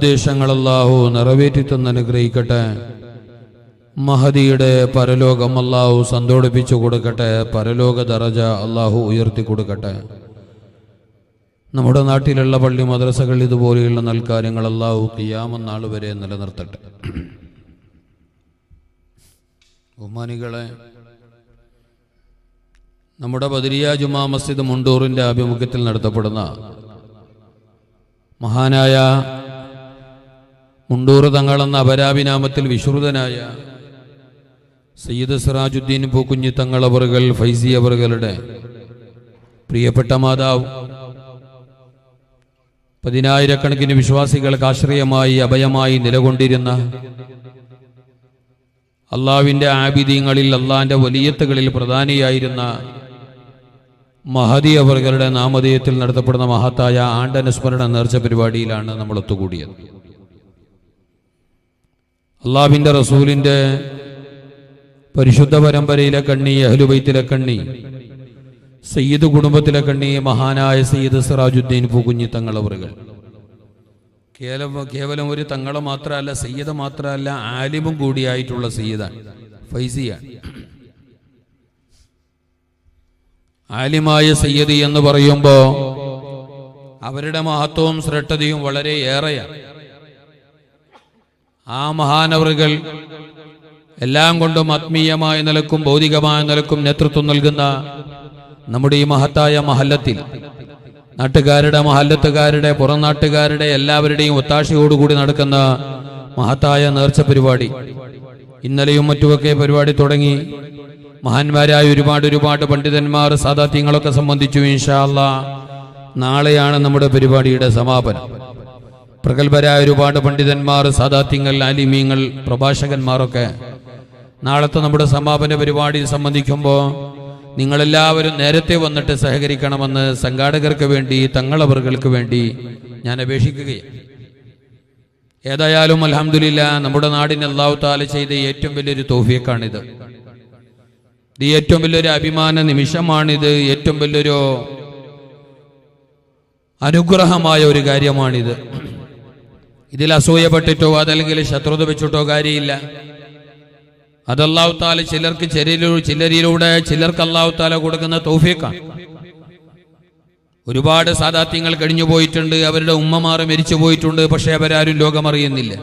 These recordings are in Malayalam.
ഉദ്ദേശങ്ങൾ അല്ലാഹു നിറവേറ്റി തന്ന് അനുഗ്രഹിക്കട്ടെ. മഹദിയുടെ പരലോകം അല്ലാഹു സന്തോഷിപ്പിച്ചു കൊടുക്കട്ടെ. പരലോക ദറജ അല്ലാഹു ഉയർത്തി കൊടുക്കട്ടെ. നമ്മുടെ നാട്ടിലുള്ള പള്ളി മദ്രസകൾ ഇതുപോലെയുള്ള നൽകാര്യങ്ങൾ അല്ലാഹു ഖിയാമത്ത് നാൾ വരെ നിലനിർത്തട്ടെ. ബഹുമാനികളെ, നമ്മുടെ ബദരിയ ജുമാ മസ്ജിദ് മുണ്ടൂറിന്റെ ആഭിമുഖ്യത്തിൽ നടത്തപ്പെടുന്ന മഹാനായ മുണ്ടൂർ തങ്ങളെന്ന അപരാഭിനാമത്തിൽ വിശ്രുതനായ സയ്യിദ് സിറാജുദ്ദീൻ പൂക്കുഞ്ഞി തങ്ങൾ അവറുകൾ ഫൈസി അവറുകളുടെ പ്രിയപ്പെട്ട മാതാവ്, പതിനായിരക്കണക്കിന് വിശ്വാസികൾക്ക് ആശ്രയമായി അഭയമായി നിലകൊണ്ടിരുന്ന അള്ളാഹുവിൻ്റെ ആബിദീങ്ങളിൽ അള്ളാഹിൻ്റെ വലിയത്തുകളിൽ പ്രധാനിയായിരുന്ന മഹദി അവറുകളുടെ നാമധേയത്തിൽ നടത്തപ്പെടുന്ന മഹത്തായ ആണ്ടനുസ്മരണ നേർച്ച പരിപാടിയിലാണ് നമ്മൾ ഒത്തുകൂടിയത്. അള്ളാഹുവിൻ്റെ റസൂലിൻ്റെ പരിശുദ്ധ പരമ്പരയിലെ കണ്ണി, അഹ്ലുബൈത്തിലെ കണ്ണി, സയ്യിദ് കുടുംബത്തിലെ കണ്ണി, മഹാനായ സയ്യിദ് സിറാജുദ്ദീൻ പൂക്കുഞ്ഞി തങ്ങൾ അവറുകൾ കേവലം ഒരു തങ്ങളെ മാത്രമല്ല, സയ്യിദ് മാത്രമല്ല, ആലിമും കൂടിയായിട്ടുള്ള സയ്യിദാണ്, ഫൈസിയാണ്. ആലിമായ സയ്യിദ് എന്ന് പറയുമ്പോൾ അവരുടെ മഹത്വവും ശ്രദ്ധയും വളരെ ഏറെയാണ്. ആ മഹാനവറുകൾ എല്ലാം കൊണ്ടും ആത്മീയമായ നിലക്കും ഭൗതികമായ നിലക്കും നേതൃത്വം നൽകുന്ന നമ്മുടെ ഈ മഹത്തായ മഹല്ലത്തിൽ നാട്ടുകാരുടെ, മഹല്ലത്തുകാരുടെ, പുറം നാട്ടുകാരുടെ എല്ലാവരുടെയും ഒത്താശയോടുകൂടി നടക്കുന്ന മഹത്തായ നേർച്ച പരിപാടി ഇന്നലെയും മറ്റുമൊക്കെ പരിപാടി തുടങ്ങി. മഹാന്മാരായ ഒരുപാട് പണ്ഡിതന്മാർ, സാദാത്യങ്ങളൊക്കെ സംബന്ധിച്ചു. ഇൻഷാ അല്ലാഹ് നാളെയാണ് നമ്മുടെ പരിപാടിയുടെ സമാപനം. പ്രഗത്ഭരായ ഒരുപാട് പണ്ഡിതന്മാർ, സാദാത്യങ്ങൾ, ആലിമീങ്ങൾ, പ്രഭാഷകന്മാരൊക്കെ നാളത്തെ നമ്മുടെ സമാപന പരിപാടി സംബന്ധിക്കുമ്പോൾ നിങ്ങളെല്ലാവരും നേരത്തെ വന്നിട്ട് സഹകരിക്കണമെന്ന് സംഘാടകർക്ക് വേണ്ടി, തങ്ങളവർക്ക് വേണ്ടി ഞാൻ അപേക്ഷിക്കുകയാണ്. ഏതായാലും അൽഹംദുലില്ലാ, നമ്മുടെ നാടിന് അല്ലാഹു തആല ചെയ്ത ഏറ്റവും വലിയൊരു തൗഫീഖാണിത്. ഇത് ഏറ്റവും വലിയൊരു അഭിമാന നിമിഷമാണിത്. ഏറ്റവും വലിയൊരു അനുഗ്രഹമായ ഒരു കാര്യമാണിത്. ഇതിൽ അസൂയപ്പെട്ടിട്ടോ അതല്ലെങ്കിൽ ശത്രുത വെച്ചിട്ടോ കാര്യമില്ല. അത് അല്ലാഹു തആല ചിലർക്ക് ചിലരിലൂടെ ചിലർക്ക് അല്ലാഹു തആല കൊടുക്കുന്ന തൗഫീഖാണ്. ഒരുപാട് സാദാത്യങ്ങൾ കഴിഞ്ഞു പോയിട്ടുണ്ട്, അവരുടെ ഉമ്മമാർ മരിച്ചു പോയിട്ടുണ്ട്, പക്ഷെ അവരാരും ലോകമറിയുന്നില്ല.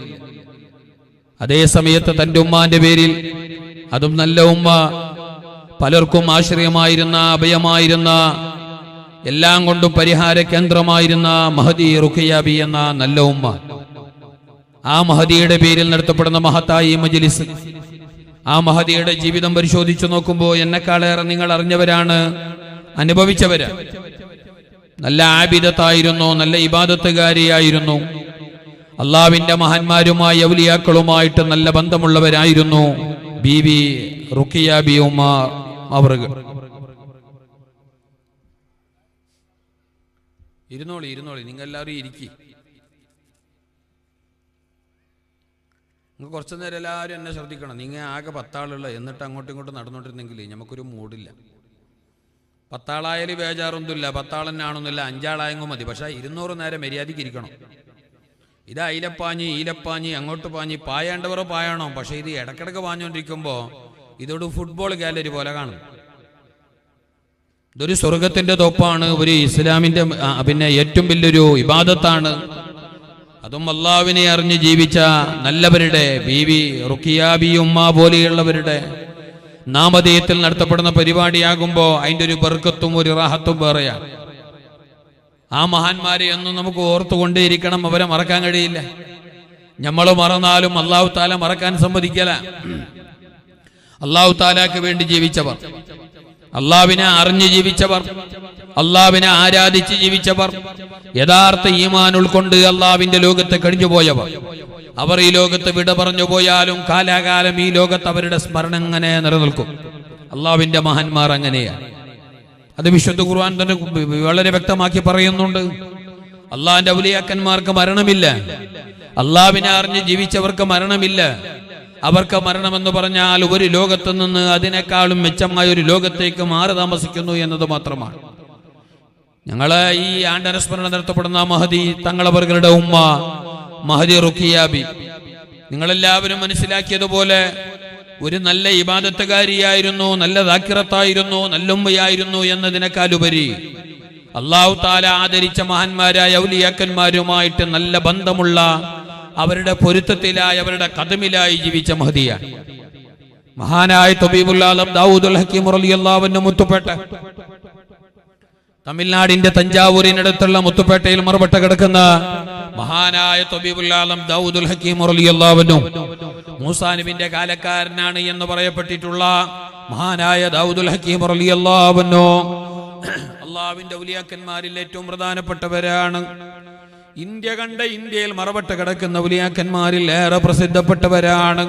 അതേ സമയത്ത് തൻ്റെ ഉമ്മാന്റെ പേരിൽ, അതും നല്ല ഉമ്മ, പലർക്കും ആശ്രയമായിരുന്ന, അഭയമായിരുന്ന, എല്ലാം കൊണ്ടും പരിഹാര കേന്ദ്രമായിരുന്ന മഹദി റുഖിയാബി എന്ന നല്ല ഉമ്മ, ആ മഹദിയുടെ പേരിൽ നടത്തപ്പെടുന്ന മഹത്തായ ഈ മജ്ലിസ്, ആ മഹദിയുടെ ജീവിതം പരിശോധിച്ചു നോക്കുമ്പോൾ എന്നെക്കാളേറെ നിങ്ങൾ അറിഞ്ഞവരാണ്, അനുഭവിച്ചവരാണ്. നല്ല ആബിദത്തായിരുന്നു, നല്ല ഇബാദത്തുകാരിയായിരുന്നു, അള്ളാഹുവിന്റെ മഹാന്മാരുമായി ഔലിയാക്കളുമായിട്ട് നല്ല ബന്ധമുള്ളവരായിരുന്നു ബീവി റുഖിയാബി ഉമ്മ അവറുകൾ. ഇരുന്നോളി നിങ്ങൾ എല്ലാവരും ഇരിക്കി. നിങ്ങൾ കുറച്ചു നേരം എല്ലാവരും എന്നെ ശ്രദ്ധിക്കണം. നിങ്ങൾ ആകെ 10 ആളുള്ള, എന്നിട്ട് അങ്ങോട്ടും ഇങ്ങോട്ടും നടന്നുകൊണ്ടിരുന്നെങ്കിൽ നമുക്കൊരു മൂഡില്ല. 10 ആളായാലും ബേജാറൊന്നുമില്ല, 10 ആളെന്നാണെന്നില്ല, 5 ആളായെങ്കിൽ മതി. പക്ഷേ 200 നേരം മര്യാദയ്ക്ക് ഇരിക്കണം. ഇത് ഈലപ്പാഞ്ഞി അങ്ങോട്ട് പാഞ്ഞി പായേണ്ടവരോ പായണം. പക്ഷെ ഇത് ഇടക്കിടക്ക് പാഞ്ഞുകൊണ്ടിരിക്കുമ്പോൾ ഇതോട് ഫുട്ബോൾ ഗാലറി പോലെ കാണും. ഇതൊരു സ്വർഗത്തിന്റെ തൊപ്പാണ്, ഒരു ഇസ്ലാമിന്റെ പിന്നെ ഏറ്റവും വലിയൊരു ഇബാദത്താണ്. അതും അള്ളാഹുവിനെ അറിഞ്ഞ് ജീവിച്ച നല്ലവരുടെ, ബീവി റുഖിയാബി ഉമ്മ പോലെയുള്ളവരുടെ നാമധേയത്തിൽ നടത്തപ്പെടുന്ന പരിപാടിയാകുമ്പോൾ അതിൻ്റെ ഒരു ബർക്കത്തും ഒരു റാഹത്തും വേറെയാണ്. ആ മഹാന്മാരെ ഒന്നും നമുക്ക് ഓർത്തുകൊണ്ടേയിരിക്കണം, അവരെ മറക്കാൻ കഴിയില്ല. നമ്മൾ മറന്നാലും അല്ലാഹു തആല മറക്കാൻ സമ്മതിക്കല. അല്ലാഹു തആലക്ക് വേണ്ടി ജീവിച്ചവർ, അള്ളാഹുവിനെ അറിഞ്ഞ് ജീവിച്ചവർ, അള്ളാഹുവിനെ ആരാധിച്ച് ജീവിച്ചവർ, യഥാർത്ഥ ഈമാൻ ഉൾക്കൊണ്ട് അള്ളാഹുവിന്റെ ലോകത്ത് കഴിഞ്ഞുപോയവർ, അവർ ഈ ലോകത്ത് വിട പറഞ്ഞു പോയാലും കാലാകാലം ഈ ലോകത്ത് അവരുടെ സ്മരണ അങ്ങനെ നിലനിൽക്കും. അള്ളാഹുവിന്റെ മഹാന്മാർ അങ്ങനെയാണ്. അത് വിശുദ്ധ ഖുർആൻ തന്നെ വളരെ വ്യക്തമാക്കി പറയുന്നുണ്ട്. അള്ളാഹിന്റെ ഔലിയാക്കന്മാർക്ക് മരണമില്ല, അള്ളാഹുവിനെ അറിഞ്ഞ് ജീവിച്ചവർക്ക് മരണമില്ല. അവർക്ക് മരണമെന്ന് പറഞ്ഞാൽ ഒരു ലോകത്ത് നിന്ന് അതിനേക്കാളും മെച്ചമായ ഒരു ലോകത്തേക്ക് മാറി താമസിക്കുന്നു എന്നത് മാത്രമാണ്. ഞങ്ങള് ഈ ആണ്ടനുസ്മരണം നടത്തപ്പെടുന്ന മഹദി തങ്ങളവരുടെ ഉമ്മ മഹദി റുഖിയാബി. നിങ്ങളെല്ലാവരും മനസ്സിലാക്കിയതുപോലെ ഒരു നല്ല ഇബാദത്തുകാരിയായിരുന്നു, നല്ല ദാക്കിറത്തായിരുന്നു, നല്ലുമ്മയായിരുന്നു എന്നതിനേക്കാളുപരി അല്ലാഹു തആല ആദരിച്ച മഹാന്മാരായ ഔലിയാക്കന്മാരുമായിട്ട് നല്ല ബന്ധമുള്ള, അവരുടെ പൊരുത്തത്തിലായി, അവരുടെ കദമിലായി ജീവിച്ച മഹദിയാണ് മഹാനായ തബീബുൽ ആലം ദാവൂദുൽ ഹക്കീം റളിയല്ലാഹു അൻഹു മുത്തുപേട്ട. തമിഴ്നാടിന്റെ തഞ്ചാവൂരിനടുത്തുള്ള മുത്തുപേട്ടയിൽ മറവട്ട കിടക്കുന്ന മഹാനായ തബീബുൽ ആലം ദാവൂദുൽ ഹക്കീം റളിയല്ലാഹു അൻഹു മൂസാ നബിയുടെ കാലക്കാരനാണ് എന്ന് പറയപ്പെട്ടിട്ടുള്ള മഹാനായ ദാവൂദുൽ ഹക്കീം റളിയല്ലാഹു അൻഹു അല്ലാഹുവിന്റെ ഔലിയാക്കന്മാരിൽ ഏറ്റവും പ്രധാനപ്പെട്ടവരാണ്. ഇന്ത്യ കണ്ട ഇന്ത്യയിൽ മറവട്ട കിടക്കുന്ന ഔലിയാക്കന്മാരിൽ ഏറെ പ്രസിദ്ധപ്പെട്ടവരാണ്.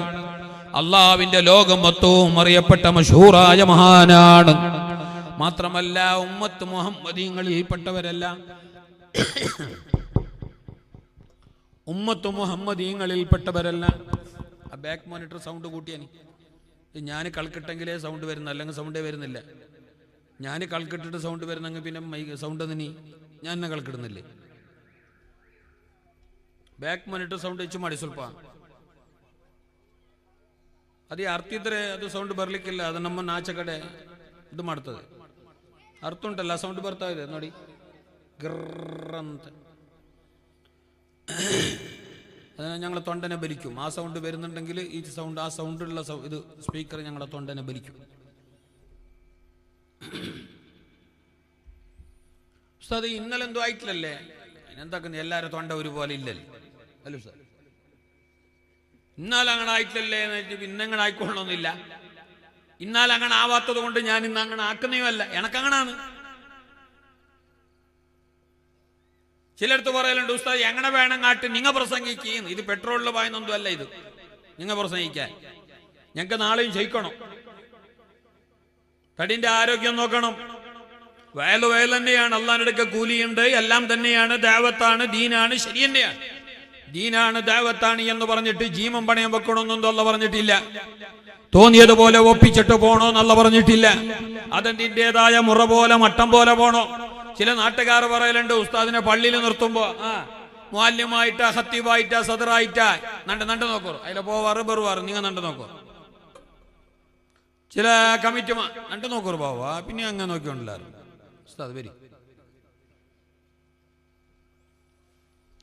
അള്ളാഹുവിന്റെ ലോകം മൊത്തവും അറിയപ്പെട്ട മശൂറായ മഹാനാണ്. മാത്രമല്ല ഉമ്മത്ത് മുഹമ്മദീങ്ങളിൽപ്പെട്ടവരല്ല, ഉമ്മത്ത് മുഹമ്മദീങ്ങളിൽപ്പെട്ടവരല്ല. ആ ബാക്ക് മോണിറ്റർ സൗണ്ട് കൂട്ടിയാനി. ഞാൻ കളിക്കിട്ടെങ്കിലേ സൗണ്ട് വരുന്ന, അല്ലെങ്കിൽ സൗണ്ടേ വരുന്നില്ല. ഞാൻ കളിക്കിട്ടിട്ട് സൗണ്ട് വരുന്നെങ്കിൽ പിന്നെ സൗണ്ട് നീ ഞാൻ എന്നെ കളിക്കിടുന്നില്ലേ? ബാക്ക് മോണിറ്റർ സൗണ്ട് വെച്ച് ಮಾಡಿ ಸ್ವಲ್ಪ. ಅದೇ ಅರ್ಥ ಇದ್ರೆ ಅದು ಸೌಂಡ್ ಬರ್ಲಿಕ್ಕಿಲ್ಲ, ಅದು ನಮ್ಮನ್ನು ಆಚೆ ಕಡೆ ಇದು ಮಾಡ್ತದೆ. ಅರ್ಥ ಉಂಟಲ್ಲ, ಸೌಂಡ್ ಬರ್ತಾ ಇದೆ ನೋಡಿ, ಗ್ರರ್ ಅಂತ. അതിനെ ഞങ്ങളെ തൊണ്ടനെ ഭരിക്കും. ആ സൗണ്ട് വരുന്നുണ്ടെങ്കിൽ ഈ സൗണ്ട്, ആ സൗണ്ടുള്ള ഇത് സ്പീക്കർ ഞങ്ങളെ തൊണ്ടനെ ഭരിക്കും. അത് ഇന്നലെ എന്തോ ആയിട്ടില്ലല്ലേ? അതിനെന്താക്കുന്നു, എല്ലാവരും തൊണ്ട ഒരുപോലെ ഇല്ലല്ലേ? അല്ല സാർ, ഇന്നാലും അങ്ങനെ ആയിട്ടില്ലല്ലേ എന്ന് വെച്ചാൽ ഇന്നങ്ങനെ ആയിക്കൊള്ളണമെന്നില്ല. ഇന്നാലും അങ്ങനെ ആവാത്തത് കൊണ്ട് ഞാൻ ഇന്ന് അങ്ങനെ ആക്കുന്നതുമല്ല, എനക്കങ്ങനാണ്. ചിലടത്ത് പറയലുണ്ട്, ഉസ്താദ് എങ്ങനെ വേണം കാട്ട് നിങ്ങൾ പ്രസംഗിക്കുകയും, ഇത് പെട്രോളിൽ പായുന്നൊന്നും അല്ല, ഇത് നിങ്ങൾ പ്രസംഗിക്കാൻ. ഞങ്ങൾക്ക് നാളെയും ജയിക്കണം, തടിന്റെ ആരോഗ്യം നോക്കണം. വയൽ തന്നെയാണ്, അള്ളാഹിന്റെ കൂലിയുണ്ട്, എല്ലാം തന്നെയാണ്, ദഅവത്താണ്, ദീനാണ്, ശരി തന്നെയാണ്. ദീനാണ്, ദഅവത്താണ് എന്ന് പറഞ്ഞിട്ട് ജീവൻ പണയം വെക്കണമെന്നൊന്നും അല്ല പറഞ്ഞിട്ടില്ല. തോന്നിയതുപോലെ ഒപ്പിച്ചിട്ട് പോണോന്നല്ല പറഞ്ഞിട്ടില്ല. അതിൻ്റെതായ മുറ പോലെ, മട്ടം പോലെ പോണോ. ചില നാട്ടുകാർ പറയലുണ്ട്, ഉസ്താദിനെ പള്ളിയിൽ നിർത്തുമ്പോ മുഅല്ലിമായിട്ടാ, ഖത്തീബായിട്ടാ, സദറായിട്ടാ നണ്ട് നോക്കൂ, അതിലെ പോവാറ് ബെറുവാറ് നിങ്ങൾ നണ്ട് നോക്കൂ. ചില കമ്മിറ്റി നണ്ട് നോക്കൂ പോവാ, പിന്നെ അങ്ങനെ നോക്കിക്കൊണ്ടില്ലായിരുന്നു ഉസ്താദ് വരി.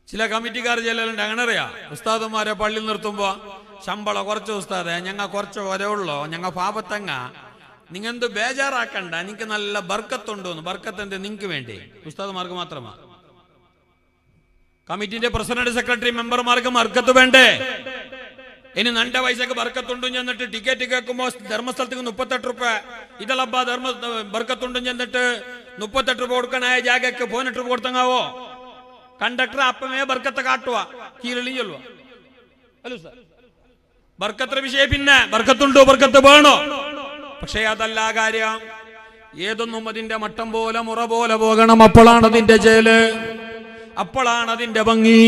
ചില കമ്മിറ്റിക്കാർ ചെല്ലുണ്ട്, അങ്ങനെ അറിയാം, ഉസ്താദന്മാരെ പള്ളിയിൽ നിർത്തുമ്പോ ശമ്പളം കുറച്ച് ഉസ്താദെ, ഞങ്ങൾ കുറച്ച് വരവുള്ളോ, ഞങ്ങൾ പാപത്തങ്ങ, നിങ്ങൾ എന്ത് ബേജാറാക്കണ്ട, നിങ്ങൾക്ക് നല്ല ബർക്കത്തുണ്ടോന്ന്. ബർക്കത്ത് എന്ത് നിങ്ങൾക്ക് വേണ്ടി? ഉസ്താദുമാർക്ക് മാത്രമാ. കമ്മിറ്റിന്റെ പ്രസിഡന്റ്, സെക്രട്ടറി, മെമ്പർമാർക്ക് ബർക്കത്ത് വേണ്ടേ? ഇനി 2 പൈസക്ക് ബർക്കത്തുണ്ടും ചെന്നിട്ട് ടിക്കറ്റ് കേൾക്കുമ്പോ ധർമ്മസ്ഥലത്തേക്ക് 38 രൂപ, ഇതളബ്ബ ബർക്കത്തുണ്ടും ചെന്നിട്ട് 38 രൂപ കൊടുക്കണായ ജാഗക്ക് 18 രൂപ കൊടുത്തങ്ങാവോ? കണ്ടക്ടർ അപ്പമേ ബർക്കത്ത് കാട്ടുക, കീഴളി ചൊല്ലുക. അല്ലോ സാർ, ബർക്കത്ര വിഷയം പിന്നെ ബർക്കത്തുണ്ടോ, ബർക്കത്ത് വേണോ? പക്ഷേ അതല്ല കാര്യം. ഏതൊന്നും അതിന്റെ മട്ടം പോലെ, മുറ പോലെ പോകണം. അപ്പോഴാണ് അതിന്റെ ചേല്, അപ്പോഴാണ് അതിന്റെ ഭംഗി.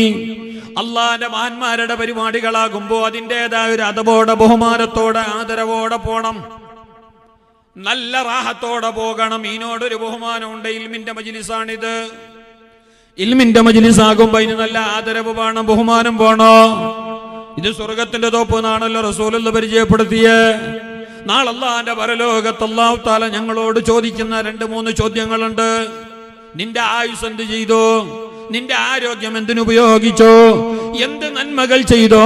അള്ളാന്റെ മഹാന്മാരുടെ പരിപാടികളാകുമ്പോ അതിൻ്റെതായ ഒരു അതബോടെ, ബഹുമാനത്തോടെ, ആദരവോടെ പോണം. നല്ല റാഹത്തോടെ പോകണം. ഇതിനോടൊരു ബഹുമാനമുണ്ട്. ഇൽമിന്റെ മജ്ലിസാണിത്. ഇൽമിന്റെ മജ്ലിസ് ആകുമ്പോ ഇതിന് നല്ല ആദരവ് വേണം, ബഹുമാനം വേണോ. ഇത് സ്വർഗത്തിന്റെ തോപ്പ് എന്നാണല്ലോ റസൂലുള്ളാഹി പരിചയപ്പെടുത്തിയ. നാളെ അല്ലാഹുവിന്റെ പരലോകത്ത് അല്ലാഹു തആല ഞങ്ങളോട് ചോദിക്കുന്ന 2-3 ചോദ്യങ്ങളുണ്ട്. നിന്റെ ആയുസ് എന്ത് ചെയ്തോ? നിന്റെ ആരോഗ്യം എന്തിനുപയോഗിച്ചോ? എന്ത് നന്മകൾ ചെയ്തോ?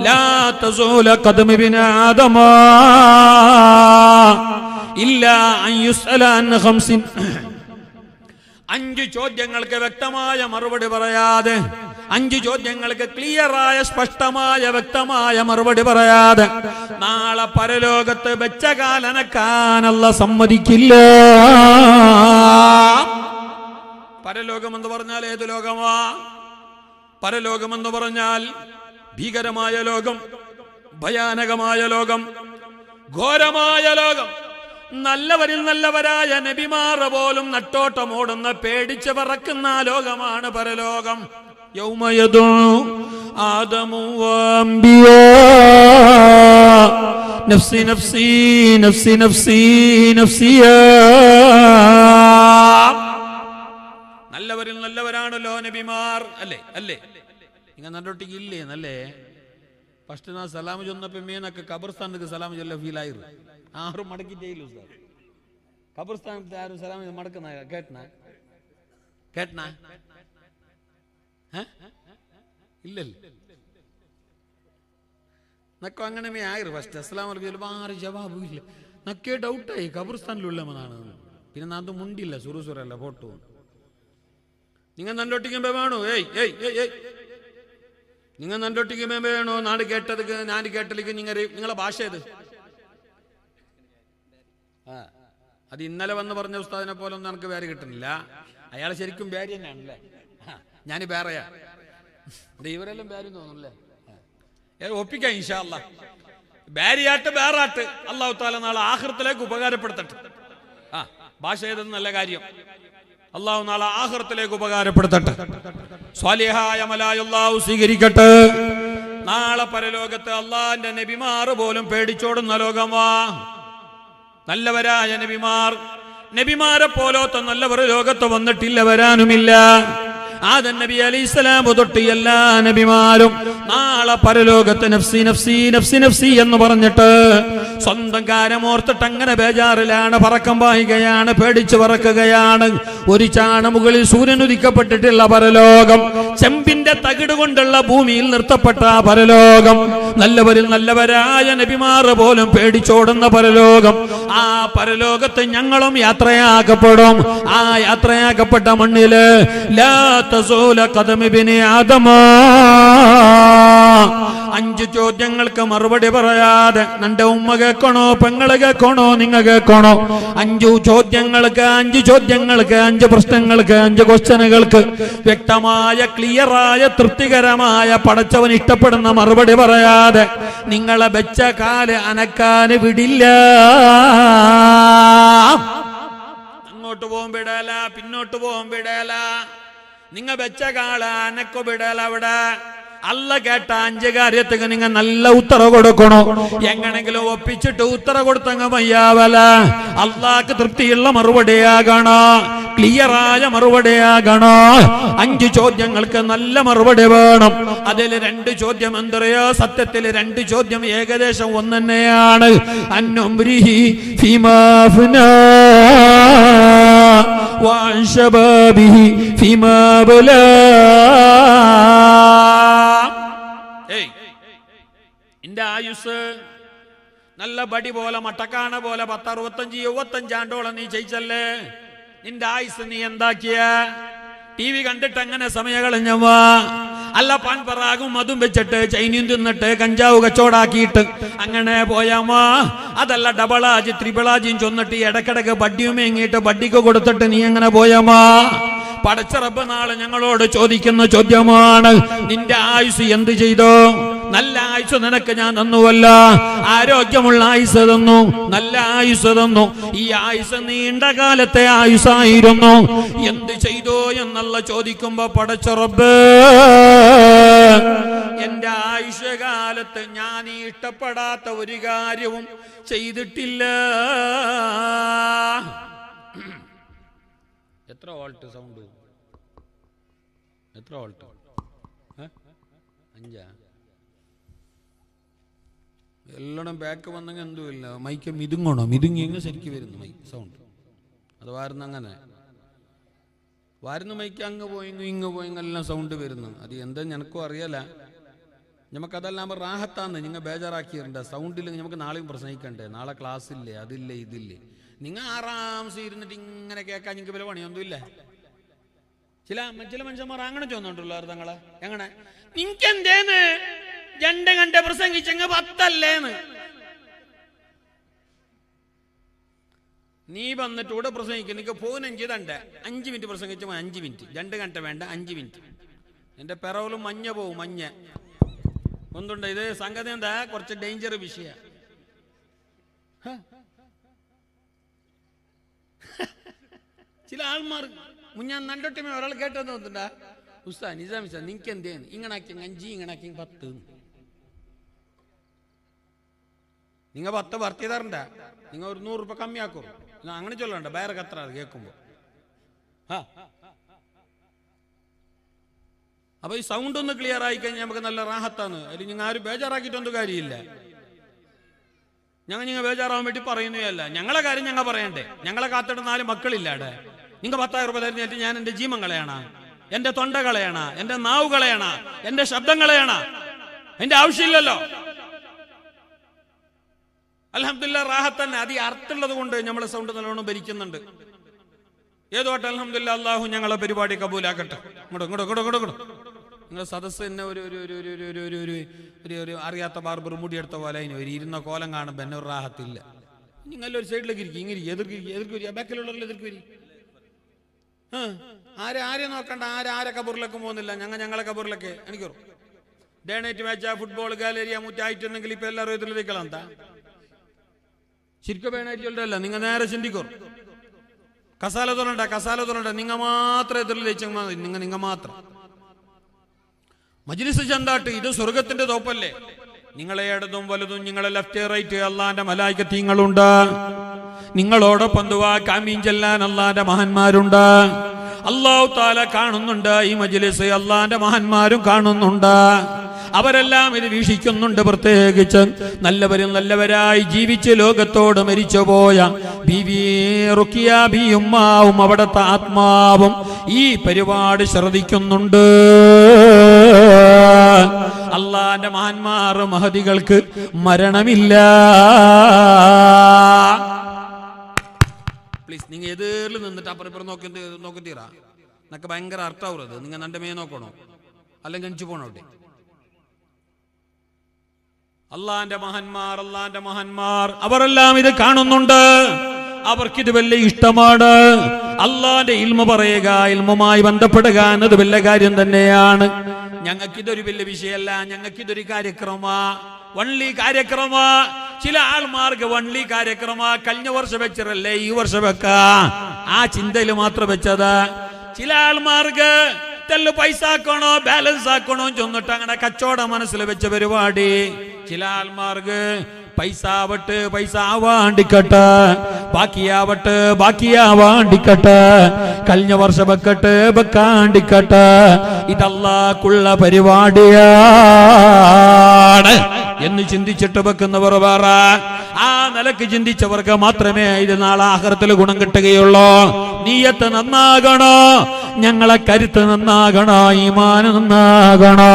ലാ തസൂല ഖദമ ഇബ്നു ആദമ ഇല്ലാ അൻ യുസ്അല അൻ ഖംസിൻ. 5 ചോദ്യങ്ങൾക്ക് വ്യക്തമായ മറുപടി പറയാതെ, 5 ചോദ്യങ്ങൾക്ക് ക്ലിയറായ, സ്പഷ്ടമായ, വ്യക്തമായ മറുപടി പറയാതെ നാളെ പരലോകത്ത് വെച്ച കാലനക്കാനല്ല സമ്മതിക്കില്ല. പരലോകം എന്ന് പറഞ്ഞാൽ ഏത് ലോകമാ? പരലോകം എന്ന് പറഞ്ഞാൽ ഭീകരമായ ലോകം, ഭയാനകമായ ലോകം, ഘോരമായ ലോകം. നല്ലവരിൽ നല്ലവരായ നബിമാർ പോലും നട്ടോട്ടമോടുന്ന, പേടിച്ച് പറക്കുന്ന ലോകമാണ് പരലോകം. യൗമ യദൂ ആദമു വഅംബിയാ നഫ്സി നഫ്സി നഫ്സി നഫ്സി നഫ്സിയാ. നല്ലവരിൽ നല്ലവരാണല്ലോ നബിമാർ, അല്ലേ? നിങ്ങൾ നല്ലൊട്ടിക്ക് ഇല്ലേ നല്ലേ ഫസ്റ്റ് നാ സലാം ചൊന്നപ്പോ മേനൊക്കെ ഖബർസ്ഥാനക്ക് സലാം ചൊല്ല ഫീലായിരുന്നു ആറും മടക്കി ചെയ്യില്ല ഉസ്താദ് ഖബർസ്ഥാനത്ത് ആരും സലാം മടക്കുന്ന കേട്ടന ഇല്ലല്ലോ നക്കോ അങ്ങനെ ആയിരു ഫസ്റ്റ് അസ്സലാം വലൈക്കും ആറ് ജവാബും ഇല്ല നക്കേ ഡൗട്ടായി ഖബർസ്ഥാനിലുള്ളവനാണ് പിന്നെ നാന്ത് മുണ്ടില്ല സുറുസുറല്ല ഫോട്ടോ നിങ്ങൾ നല്ലൊട്ടിക്കുമ്പോ വേണോ നിങ്ങൾ നല്ലൊട്ടിക്കുമ്പോ വേണോ നാട് കേട്ടത് ഞാൻ കേട്ടലേക്ക് നിങ്ങളെ ഭാഷ ഏത് അത് ഇന്നലെ വന്ന് പറഞ്ഞ ഉസ്താദിനെ പോലെ ഒന്നും എനിക്ക് പേര് കിട്ടുന്നില്ല അയാൾ ശരിക്കും പേര് തന്നെയാണല്ലേ ഞാൻ വേറെയാ ഇവരെല്ലാം പേരും തോന്നുന്നല്ലേ ഒപ്പിക്കാം ഇൻഷാ അല്ലാഹ് ബാരിയാട്ട് ബേറാട്ട് അല്ലാഹു തആല നാളെ ആഖിറത്തിലേക്ക് ഉപകാരപ്പെടുത്തട്ടെ ഭാഷ ഏതെന്ന് നല്ല കാര്യം അല്ലാഹു നാളെ ആഖിറത്തിലേക്ക് ഉപകാരപ്പെടുത്തട്ടെ സ്വാലിഹായ അമലായ അല്ലാഹു സ്വീകരിക്കട്ടെ നാളെ പരലോകത്ത് അല്ലാഹുവിന്റെ നബിമാർ പോലും പേടിച്ചോടുന്ന ലോകമാ നല്ലവരായ നബിമാരെ പോലത്തെ നല്ലവർ ലോകത്ത് വന്നിട്ടില്ല വരാനുമില്ല ആദം നബി അലൈഹിസ്സലാം തൊട്ട് എല്ലാ നബിമാരും നാളെ പരലോകത്ത് നഫ്സി നഫ്സി നഫ്സി നഫ്സി എന്ന് പറഞ്ഞിട്ട് സ്വന്തം കാര്യമോർത്തിട്ട് അങ്ങനെ ബേജാറിലാണ് പറക്കം പായുകയാണ് പേടിച്ചു പറക്കുകയാണ് ഒരു ചാണ മുകളിൽ സൂര്യൻ ഉദിക്കപ്പെട്ടിട്ടുള്ള പരലോകം ചെമ്പിന്റെ തകിട് കൊണ്ടുള്ള ഭൂമിയിൽ നിർത്തപ്പെട്ട പരലോകം നല്ലവരിൽ നല്ലവരായ നബിമാർ പോലും പേടിച്ചോടുന്ന പരലോകം ആ പരലോകത്ത് ഞങ്ങളും യാത്രയാക്കപ്പെടും ആ യാത്രയാക്കപ്പെട്ട മണ്ണില് ലാ തസൂല ഖദമ ഇബ്നി ആദമ 5 ചോദ്യങ്ങൾക്ക് മറുപടി പറയാതെ നിന്റെ ഉമ്മ കേൾക്കണോ പെങ്ങള് കേൾക്കണോ നിങ്ങൾ കേൾക്കണോ 5 ചോദ്യങ്ങൾക്ക് 5 പ്രശ്നങ്ങൾക്ക് 5 ക്വസ്റ്റ്യനുകൾക്ക് വ്യക്തമായ ക്ലിയറായ തൃപ്തികരമായ പടച്ചവൻ ഇഷ്ടപ്പെടുന്ന മറുപടി പറയാതെ നിങ്ങളെ വെച്ച കാല് അനക്കാൻ വിടില്ല അങ്ങോട്ട് പോകാൻ വിടല പിന്നോട്ട് പോകാൻ വിടല നിങ്ങ വെച്ച കാല അനക്കോ വിടല അവിടെ അല്ല കേട്ട 5 കാര്യത്തിന് നിങ്ങൾ നല്ല ഉത്തര കൊടുക്കണോ എങ്ങനെങ്കിലും ഒപ്പിച്ചിട്ട് ഉത്തര കൊടുത്തങ്ങ മയ്യാവല അള്ളാഹ്ക്ക് തൃപ്തിയുള്ള മറുപടിയാകണോ ക്ലിയറായ മറുപടിയാകണോ 5 ചോദ്യങ്ങൾക്ക് നല്ല മറുപടി വേണം അതിൽ 2 ചോദ്യം എന്തറിയോ സത്യത്തിൽ 2 ചോദ്യം ഏകദേശം ഒന്ന് തന്നെയാണ് അന്നുംരിഹി ഫീമാ ഫനാ വഅൻ ശബാബിഹി ഫീമാ ബലാ നിന്റെ ആയുസ് നല്ല ബടി പോലെ മട്ടക്കാണ പോലെ 10-65 ആണ്ടോളം നീ ജയിച്ചല്ലേ നിന്റെ ആയുസ് നീ എന്താക്കിയ TV കണ്ടിട്ട് അങ്ങനെ സമയം കളഞ്ഞവാ അല്ല പാൻപറാകും അതും വെച്ചിട്ട് ചൈനയും തിന്നിട്ട് കഞ്ചാവ് കച്ചവടാക്കിയിട്ട് അങ്ങനെ പോയാമാ അതല്ല ഡബിളാജ് ത്രിപിളാജിയും ചൊന്നിട്ട് ഇടക്കിടക്ക് ബഡ്ഡിയും മേങ്ങിയിട്ട് ബഡ്ഡിക്ക് കൊടുത്തിട്ട് നീ അങ്ങനെ പോയാമാ പടച്ച റബ്ബ് നാളെ ഞങ്ങളോട് ചോദിക്കുന്ന ചോദ്യമാണ് നിന്റെ ആയുസ് എന്ത് ചെയ്തോ നല്ല ആയുസ് നിനക്ക് ഞാൻ തന്നുവല്ല ആരോഗ്യമുള്ള ആയുസ് തന്നു നല്ല ആയുസ് തന്നു ഈ ആയുസ് നീണ്ട കാലത്തെ ആയുസായിരുന്നു എന്ത് ചെയ്തോ എന്നുള്ള ചോദിക്കുമ്പോ പടച്ച റബ്ബ് എന്റെ ആയുഷ്കാലത്ത് ഞാൻ ഇഷ്ടപ്പെടാത്ത ഒരു കാര്യവും ചെയ്തിട്ടില്ല എത്ര വോൾട്ട് സൗണ്ട് എത്ര വോൾട്ട് 5 എല്ലാം ബാക്ക് വന്നെങ്കിൽ എന്തുമില്ല മൈക്ക് മിതുങ്ങിയെങ്കിൽ ശരിക്കും വരുന്നു മൈക്ക് സൗണ്ട് അത് വാരുന്ന അങ്ങനെ വാരുന്ന മൈക്ക് അങ്ങ് പോയെങ്കിൽ ഇങ്ങ് പോയെങ്കിൽ എല്ലാം സൗണ്ട് വരുന്നു അത് എന്താ ഞനക്കും അറിയല നമുക്കതെല്ലാം റാഹത്താന്ന് നിങ്ങൾ ബേജാറാക്കിയിട്ടുണ്ട് സൗണ്ടിൽ നമുക്ക് നാളെയും പ്രസംഗിക്കണ്ടേ നാളെ ക്ലാസ് ഇല്ലേ അതില്ലേ ഇതില്ലേ നിങ്ങൾ ആറാംസം ഇരുന്നിട്ട് ഇങ്ങനെ കേൾക്കാൻ നിങ്ങൾക്ക് വില പണിയൊന്നുമില്ല ചില മനുഷ്യന്മാർ അങ്ങനെ ചോദിച്ചിട്ടുള്ളൂ തങ്ങളെ എങ്ങനെ നിനക്ക് എന്തേന്ന് 2 ഗണ്ട പ്രസംഗിച്ചെങ്ങ 10 അല്ലേന്ന് നീ വന്നിട്ട് ഇവിടെ പ്രസംഗിക്കും നിനക്ക് ഫോനും ചെയ്തണ്ട 5 മിനിറ്റ് പ്രസംഗിച്ച 5 മിനിറ്റ് 2 ഗണ്ട വേണ്ട 5 മിനിറ്റ് എന്റെ പിറവിലും മഞ്ഞ പോവും മഞ്ഞ ഒന്നുണ്ട് ഇത് സംഗതി എന്താ കുറച്ച് ഡേഞ്ചർ വിഷയ ചില ആൾമാർ ഞാൻ നല്ലൊട്ടിമേ ഒരാൾ കേട്ടെന്ന് തോന്നുന്നുണ്ടാ ഉസ്താ നിസാമിച്ച നിനക്ക് എന്തേന്ന് ഇങ്ങനാക്കി 5 ഇങ്ങനാക്കി 10 നിങ്ങൾ 10 വർത്തി തരണ്ട നിങ്ങൾ ഒരു 100 രൂപ കമ്മിയാക്കും അങ്ങനെ ചൊല്ലണ്ട വേറെ കത്ര അത് കേൾക്കുമ്പോ അപ്പൊ ഈ സൗണ്ട് ഒന്ന് ക്ലിയർ ആയി കഴിഞ്ഞാൽ നമുക്ക് നല്ല റാഹത്താണ്. അതിൽ നിങ്ങൾ ആരും ബേജാറാക്കിയിട്ടൊന്നും കാര്യമില്ല. നിങ്ങൾ ബേജാറാവാൻ വേണ്ടി പറയുന്നതല്ല. ഞങ്ങളെ കാര്യം ഞങ്ങൾ പറയണ്ടേ? ഞങ്ങളെ കാത്തിട്ട് 4 മക്കളില്ലാടെ. നിങ്ങൾ 10,000 രൂപ തരുന്നിട്ട് ഞാൻ എന്റെ ജീവൻ കളയണ, എന്റെ തൊണ്ട കളയണ, എന്റെ നാവ് കളയണ, എന്റെ ശബ്ദം കളയണ? എന്റെ ആവശ്യമില്ലല്ലോ. അൽഹംദുലില്ലാ റാഹത്ത് തന്നെ. അത് ഈ അർത്ഥമുള്ളത് കൊണ്ട് നമ്മളെ സൗണ്ട് നല്ലോണം ഭരിക്കുന്നുണ്ട്. ഏതോട്ടെ അൽഹംദുലില്ലാ അല്ലാഹു ഞങ്ങളെ പരിപാടി കബൂലാക്കട്ടെ. ഇങ്ങോട്ട് നിങ്ങൾ സദസ്സ് തന്നെ ഒരു അറിയാത്ത ബാർബർ മുടിയെടുത്ത പോലെ അതിന് ഒരു ഇരുന്ന കോലം കാണുമ്പോൾ എന്നെ ഒരു റാഹത്തില്ല. നിങ്ങളൊരു സൈഡിലേക്ക് ഇരിക്കും, ഇങ്ങനെ എതിർക്ക് വരിക, ബാക്കിലുള്ളവരിൽ എതിർക്ക് വരി. ആരെ നോക്കണ്ട, ആരെ കബൂറിലേക്ക് പോകുന്നില്ല. ഞങ്ങളെ കബൂറിലേക്ക് എനിക്ക് ഡേ നൈറ്റ് മാച്ചാ, ഫുട്ബോൾ ഗാലറിയ മുറ്റായിട്ടുണ്ടെങ്കിൽ ഇപ്പൊ എല്ലാവരും എതിർലേക്കളാ. എന്താ ശരിക്കും വേണായിട്ടല്ല. നിങ്ങൾ നേരെ ചിന്തിക്കോ. കസാല തുറണ്ട നിങ്ങൾ മാത്രം എതിർലേച്ച നിങ്ങൾ മാത്രം മജ്ലിസ് ചന്താട്ട്. ഇത് സ്വർഗത്തിന്റെ തോപ്പല്ലേ? നിങ്ങളെ ഇടതും വലതും, നിങ്ങളെ ലെഫ്റ്റ് റൈറ്റ് അള്ളാന്റെ മലായികത്ത് നിങ്ങളുണ്ട്. നിങ്ങളോടൊപ്പം ദുആ ആമീൻ ചെല്ലാൻ അള്ളാന്റെ മഹാന്മാരുണ്ട്. അല്ലാഹു തആല കാണുന്നുണ്ട് ഈ മജ്ലിസ്, അള്ളാന്റെ മഹാന്മാരും കാണുന്നുണ്ട്. അവരെല്ലാം ഇത് വീക്ഷിക്കുന്നുണ്ട്. പ്രത്യേകിച്ച് നല്ലവരായി ജീവിച്ച് ലോകത്തോട് മരിച്ചുപോയ ബീവി റുഖിയ ബിയുമ്മാവും അവിടുത്തെ ആത്മാവും ഈ പരിപാടി ശ്രദ്ധിക്കുന്നുണ്ട്. അള്ളാന്റെ മഹാന്മാർ മഹദികൾക്ക് മരണമില്ല. പ്ലീസ് നിങ്ങൾ എതിരിൽ നിന്നിട്ട് അപ്പുറം നോക്കി തീരാ. എന്നൊക്കെ ഭയങ്കര അർത്ഥമാവുന്നത്. നിങ്ങൾ എൻ്റെ മേ നോക്കണോ അല്ലെങ്കിൽ അഞ്ചു പോണോട്ടെ? അള്ളാന്റെ മഹാന്മാർ അവരെല്ലാം ഇത് കാണുന്നുണ്ട്. അവർക്കിത് വലിയ ഇഷ്ടമാണ്. അള്ളാന്റെ ഇൽമ പറയുക, ഇൽമുമായി ബന്ധപ്പെടുക എന്നത് വലിയ കാര്യം തന്നെയാണ്. ഞങ്ങൾക്കിതൊരു വലിയ വിഷയമല്ല. ഞങ്ങൾക്കിതൊരു വൺലി കാര്യക്രമ. ചില ആൾമാർക്ക് വൺലി കാര്യക്രമ. കഴിഞ്ഞ വർഷം വെച്ചതല്ലേ ഈ വർഷം വെക്കാ, ആ ചിന്തയിൽ മാത്രം വെച്ചത്. ചില ആൾമാർക്ക് പൈസ ആക്കണോ ബാലൻസ് ആക്കണോ ചൊന്നിട്ട് അങ്ങനെ കച്ചവടം മനസ്സിൽ വെച്ച പരിപാടി. ചില ആൾമാർക്ക് പൈസ ആവാണ്ടിക്കട്ടെ, ബാക്കിയാവാണ്ടിക്കട്ടെ, കഴിഞ്ഞ വർഷം വെക്കാണ്ടിക്കട്ടെ. ഇതല്ലാഹുള്ള പരിപാടിയാണ് എന്ന് ചിന്തിച്ചിട്ട് വെക്കുന്നവർ വേറെ. ആ നിലക്ക് ചിന്തിച്ചവർക്ക് മാത്രമേ ഇത് നാളെ ആഖിറത്തിൽ ഗുണം കിട്ടുകയുള്ളൂ. നിയ്യത്ത് നന്നാകണോ, ഞങ്ങളെ കരുത്ത് നന്നാകണോ, ഈമാൻ നന്നാകണോ.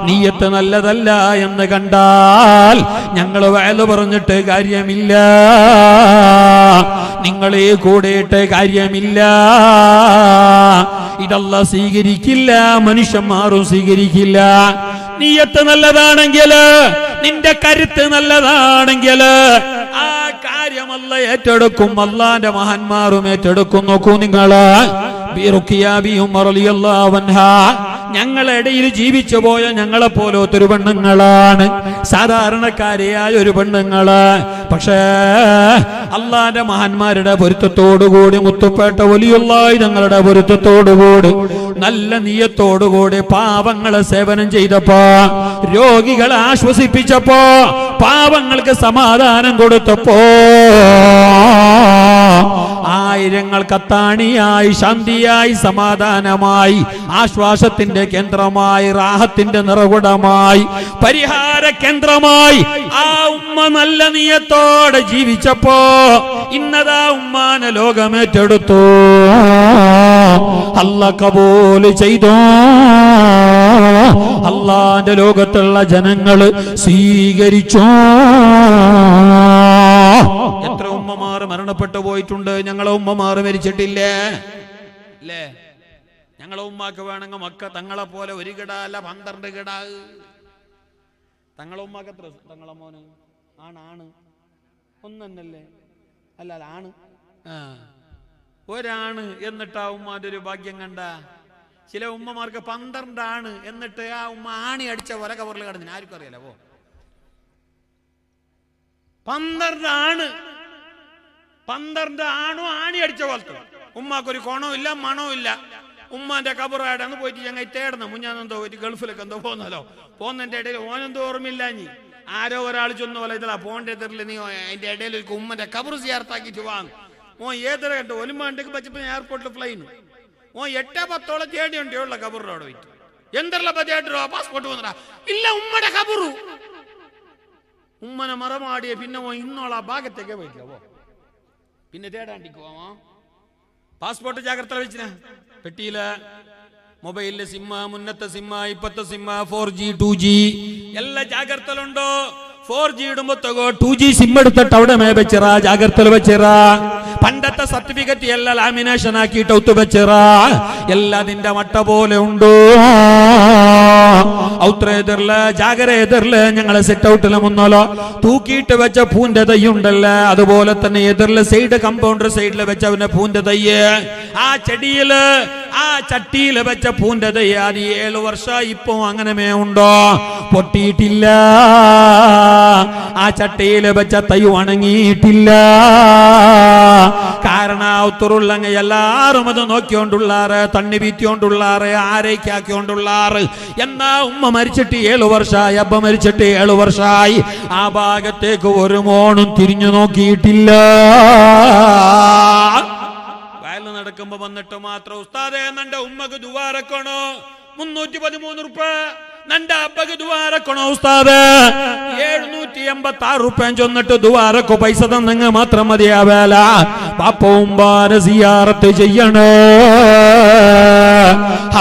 നിയ്യത്ത് നല്ലതല്ല എന്ന് കണ്ടാൽ ഞങ്ങൾ വഅദ് പറഞ്ഞിട്ട് കാര്യമില്ല, നിങ്ങളെ കൂടെയിട്ട് കാര്യമില്ല. ഇതല്ല സ്വീകരിക്കില്ല, മനുഷ്യന്മാരും സ്വീകരിക്കില്ല. നിയ്യത്ത് നല്ലതാണെങ്കിൽ, നിന്റെ കരുത്ത് നല്ലതാണെങ്കിൽ ആ കാര്യം അല്ലാഹ് ഏറ്റെടുക്കും. അല്ലാഹുവിന്റെ മഹാന്മാരും ഏറ്റെടുക്കും. നോക്കൂ നിങ്ങള്, ഞങ്ങളുടെ ഇടയിൽ ജീവിച്ചു പോയ ഞങ്ങളെ പോലത്തൊരു പെണ്ണുങ്ങളാണ്, സാധാരണക്കാരിയായ ഒരു പെണ്ണുങ്ങള്. പക്ഷേ അള്ളാന്റെ മഹാന്മാരുടെ പൊരുത്തത്തോടുകൂടി, മുത്തുപ്പേട്ട വലിയുള്ളായി ഞങ്ങളുടെ പൊരുത്തത്തോടുകൂടി, നല്ല നിയ്യത്തോടുകൂടി പാവങ്ങളെ സേവനം ചെയ്തപ്പോ, രോഗികളെ ആശ്വസിപ്പിച്ചപ്പോ, പാവങ്ങൾക്ക് സമാധാനം കൊടുത്തപ്പോ, ആയിരങ്ങൾ കത്താണിയായി, ശാന്തിയായി, സമാധാനമായി, ആശ്വാസത്തിന്റെ കേന്ദ്രമായി, റാഹത്തിന്റെ നിറകുടമായി, പരിഹാര കേന്ദ്രമായി ആ ഉമ്മ നല്ല നിയ്യത്തോടെ ജീവിച്ചപ്പോ ഇന്നതാ ഉമ്മാനെ ലോകമേറ്റെടുത്തു. അല്ലാഹ് കബൂൽ ചെയ്തു. അല്ലാഹുവിന്റെ ലോകത്തുള്ള ജനങ്ങള് സ്വീകരിച്ചു. എത്ര ഉമ്മമാർ മരണപ്പെട്ടു പോയിട്ടുണ്ട്. ഞങ്ങളെ ഉമ്മമാർ മരിച്ചിട്ടില്ലേ? അല്ലേ? ഞങ്ങളെ ഉമ്മാക്ക് വേണമെങ്കിൽ മക്ക തങ്ങളെ പോലെ 1 കിട അല്ല 12 കിട. തങ്ങളെ ഉമ്മാക്ക് എത്ര? തങ്ങളെ മോന് ആണ് ഒന്നല്ലേ? അല്ല ആണ്. ഒരാണ് എന്നിട്ട് ആ ഉമ്മാന്റെ ഒരു ഭാഗ്യം കണ്ട. ചില ഉമ്മമാർക്ക് 12 ആണ് എന്നിട്ട് ആ ഉമ്മ ആണി അടിച്ച പോലെ കവറിൽ കിടന്നിന്. ആർക്കും അറിയാലോ. 12 ആണ്, 12 ആണോ ആണി അടിച്ച പോലത്തെ. ഉമ്മാക്കൊരു കോണവും ഇല്ല, മണവും ഇല്ല. ഉമ്മാന്റെ കബറായിട്ടാണ് പോയിട്ട് ഞങ്ങൾ തേടുന്നു. മുഞ്ഞാന്നെന്തോ ഒരു ഗൾഫിലൊക്കെ എന്തോ പോകുന്നല്ലോ. പോകുന്നതിന്റെ ഇടയിൽ ഓനെന്തോ ഓർമ്മയില്ല. നീ ആരോ ഒരാൾ ചൊന്ന പോലെ ഇതല്ല പോണ്ടേ തെറില്ല, നീ അതിന്റെ ഇടയിൽ ഒരു ഉമ്മന്റെ കബർ സിയാർത്താക്കിട്ട് വാങ്ങും. ഏതൊരു കണ്ടു ഒലുമാണ്ടേക്ക് പച്ചപ്പോ എയർപോർട്ടിൽ ഫ്ലൈന് 8-10 ചേടിയുണ്ടേ ഉള്ള കബറിനോട് പോയിട്ട് ಎಂದರ್ಲ ಬದಿಯಾಡ್ರು ಪಾಸ್ಪೋರ್ಟ್ ಬಂದ್ರ ಇಲ್ಲ ಉಮ್ಮಡ ಕಬರು ഉമ്മന മറമാടിയ പിന്നെ ഇന്നോളാ ഭാഗത്തേക്ക് പോയിക്കോ പിന്നെ തേടാണ്ടിക്കോ പാസ്പോർട്ട് ജാഗ്രത വെച്ചിന പെട്ടിയില് മൊബൈലിലെ സിമ്മ മുന്നത്തെ സിമ്മ ഇപ്പത്തെ സിമ്മ 4G 2G എല്ലാ ജാഗ്രതയിലുണ്ടോ 4G ഇടുമ്പോ 2G സിം എടുത്തിട്ട് അവിടെ മേ വെച്ചിറ ജാഗ്രതയിൽ വെച്ചിറ പണ്ടത്തെ സർട്ടിഫിക്കറ്റ് എല്ലാം ലാമിനേഷൻ ആക്കിയിട്ട് ഒത്തു വെച്ചിറ എല്ലാം നിന്റെ മട്ട പോലെ ഉണ്ടോ ഔത്രേതറില് ജാഗരേതറില് ഞങ്ങളെ സെറ്റ് ഔട്ടില് മുന്നോലോ തൂക്കിയിട്ട് വെച്ച പൂന്റെ തൈ ഉണ്ടല്ലോ അതുപോലെ തന്നെ എതിർല് സൈഡ് കമ്പൗണ്ടർ സൈഡില് വെച്ച പൂന്റെ തയ്യ് ആ ചെടിയില് ആ ചട്ടിയില് വെച്ച പൂന്റെ തൈ അത് 7 വർഷം ഇപ്പൊ അങ്ങനെ ഉണ്ടോ പൊട്ടിയിട്ടില്ല ആ ചട്ടിയില് വെച്ച തൈ ഉണങ്ങിയിട്ടില്ല കാരണം ഒത്തുറുള്ളങ്ങ എല്ലാരും അത് നോക്കിക്കൊണ്ടുള്ളാറ് തണ്ണി വീത്തിക്കൊണ്ടുള്ളാറ് ആരേക്കാക്കിക്കൊണ്ടുള്ളാറ് എന്നാ ഉമ്മ മരിച്ചിട്ട് 7 വർഷമായി അബ്ബ മരിച്ചിട്ട് 7 വർഷമായി ആ ഭാഗത്തേക്ക് ഒരു മോണും തിരിഞ്ഞു നോക്കിയിട്ടില്ല വയലിൽ നടക്കുമ്പോ വന്നിട്ട് മാത്രം ഉസ്താദേ നന്റെ ഉമ്മക്ക് ദുവാറക്കണോ 313 റുപ്യ നന്റെ അബ്ബക്ക് ദുവാറക്കണോ ഉസ്താദ് 786 റുപ്യ ചൊന്നിട്ട് ദുവാറക്കോ പൈസ തന്നെങ്ങ് മാത്രം മതിയാവേല പാപ്പ ഉമ്മാരെ സിയാറത്ത് ചെയ്യണേ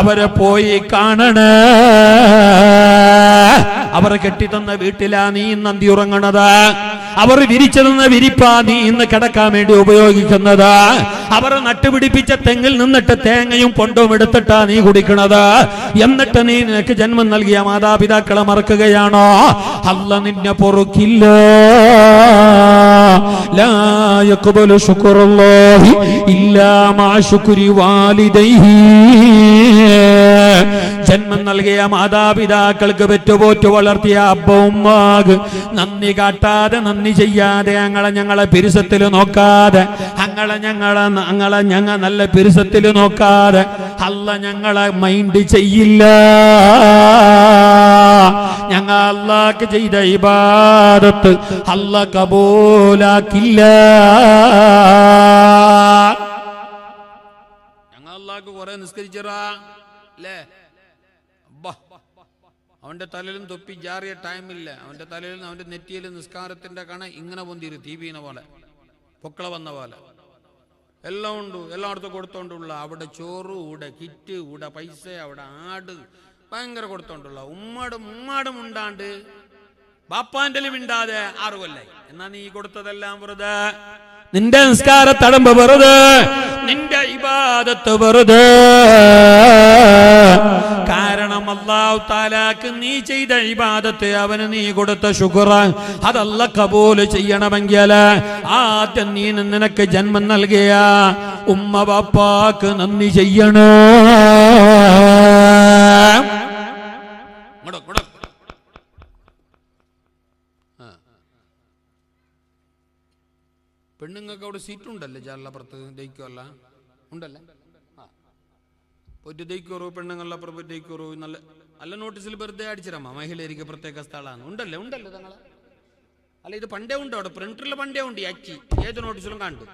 അവരെ പോയി കാണണേ അവർ കെട്ടിത്തന്ന വീട്ടിലാ നീ നന്ദി ഉറങ്ങണത് അവർ വിരിച്ചു തന്ന വിരിപ്പാ നീ ഇന്ന് കിടക്കാൻ വേണ്ടി ഉപയോഗിക്കുന്നത് അവർ നട്ടുപിടിപ്പിച്ച തെങ്ങിൽ നിന്നിട്ട് തേങ്ങയും പൊണ്ടും എടുത്തിട്ടാ നീ കുടിക്കണത് എന്നിട്ട് നീ നിനക്ക് ജന്മം നൽകിയ മാതാപിതാക്കളെ മറക്കുകയാണോ അല്ല നിന്നെ പൊറുക്കില്ല ലാ യഖ്ബലു ശുക്റുല്ലാഹി ഇല്ലാ മാ ശുക്രി വാലിദൈഹി ജന്മം നൽകിയ മാതാപിതാക്കൾക്ക് പെറ്റുപോറ്റു വളർത്തിയ അബ്ബ ഉമ്മാക്ക് നന്ദി കാട്ടാതെ നന്ദി ചെയ്യാതെ ഞങ്ങളെ പിരിസത്തിൽ നോക്കാതെ ഞങ്ങൾ നല്ല പിരിസത്തിൽ നോക്കാതെ അല്ല ഞങ്ങളെ മൈൻഡ് ചെയ്യില്ല ഞങ്ങൾ അല്ലാഹ്ക്ക് ചെയ്ത ഇബാദത്ത് അല്ലാഹ് കബൂലാക്കില്ല ഞങ്ങൾ അല്ലാഹ്ക്ക് കുറെ നിസ്കരിച്ചറാ അല്ലേ അവന്റെ തലയിലും തൊപ്പി ജാറിയ ടൈമില്ല അവന്റെ തലയിലും അവന്റെ നെറ്റിയിലും നിസ്കാരത്തിന്റെ കണ ഇങ്ങനെ പൊന്തിരു തീവീന പോലെ പൊക്കള വന്ന പോലെ എല്ലാം ഉണ്ട് എല്ലായിടത്തും കൊടുത്തോണ്ടുള്ള അവിടെ ചോറ് ഇവിടെ കിറ്റ് ഇവിടെ പൈസ അവിടെ ആട് ഭയങ്കര കൊടുത്തോണ്ടുള്ള ഉമ്മാടും ഉണ്ടാണ്ട് ബാപ്പാന്റെ മിണ്ടാതെ 6 കൊല്ലായി എന്നാ നീ കൊടുത്തതെല്ലാം വെറുതെ നിന്റെ നിസ്കാര തടമ്പ് വെറുതെ നിന്റെ ഇബാദത്ത് വെറുതെ കാരണം അല്ലാഹു തആലാക്ക് നീ ചെയ്ത ഇബാദത്ത് അവന് നീ കൊടുത്ത ശുക്ർ അതല്ല കബൂൽ ചെയ്യണമെങ്കിൽ ആദ്യം നീ നിനക്ക് ജന്മം നൽകിയ ഉമ്മ ബാപ്പാക്ക് നന്ദി ചെയ്യണോ പെണ്ണുങ്ങൾക്ക് അവിടെ സീറ്റുണ്ടല്ലേ ജാലപ്പുറത്ത് ദയിക്കുമല്ല ഉണ്ടല്ലേ പോയിട്ട് ദയിക്കോറു പെണ്ണുങ്ങളുടെ അപ്പുറം ദയിക്കോറു നല്ല നല്ല നോട്ടീസിൽ വെറുതെ അടിച്ചിരമ്മ മഹിളേരിക്ക് പ്രത്യേക സ്ഥലമാണ് ഉണ്ടല്ലേ തങ്ങളെ അല്ല ഇത് പണ്ടേ ഉണ്ട് അവിടെ പ്രിന്ററിൽ പണ്ടേ ഉണ്ട് അച്ചി ഏത് നോട്ടീസിലും കണ്ടു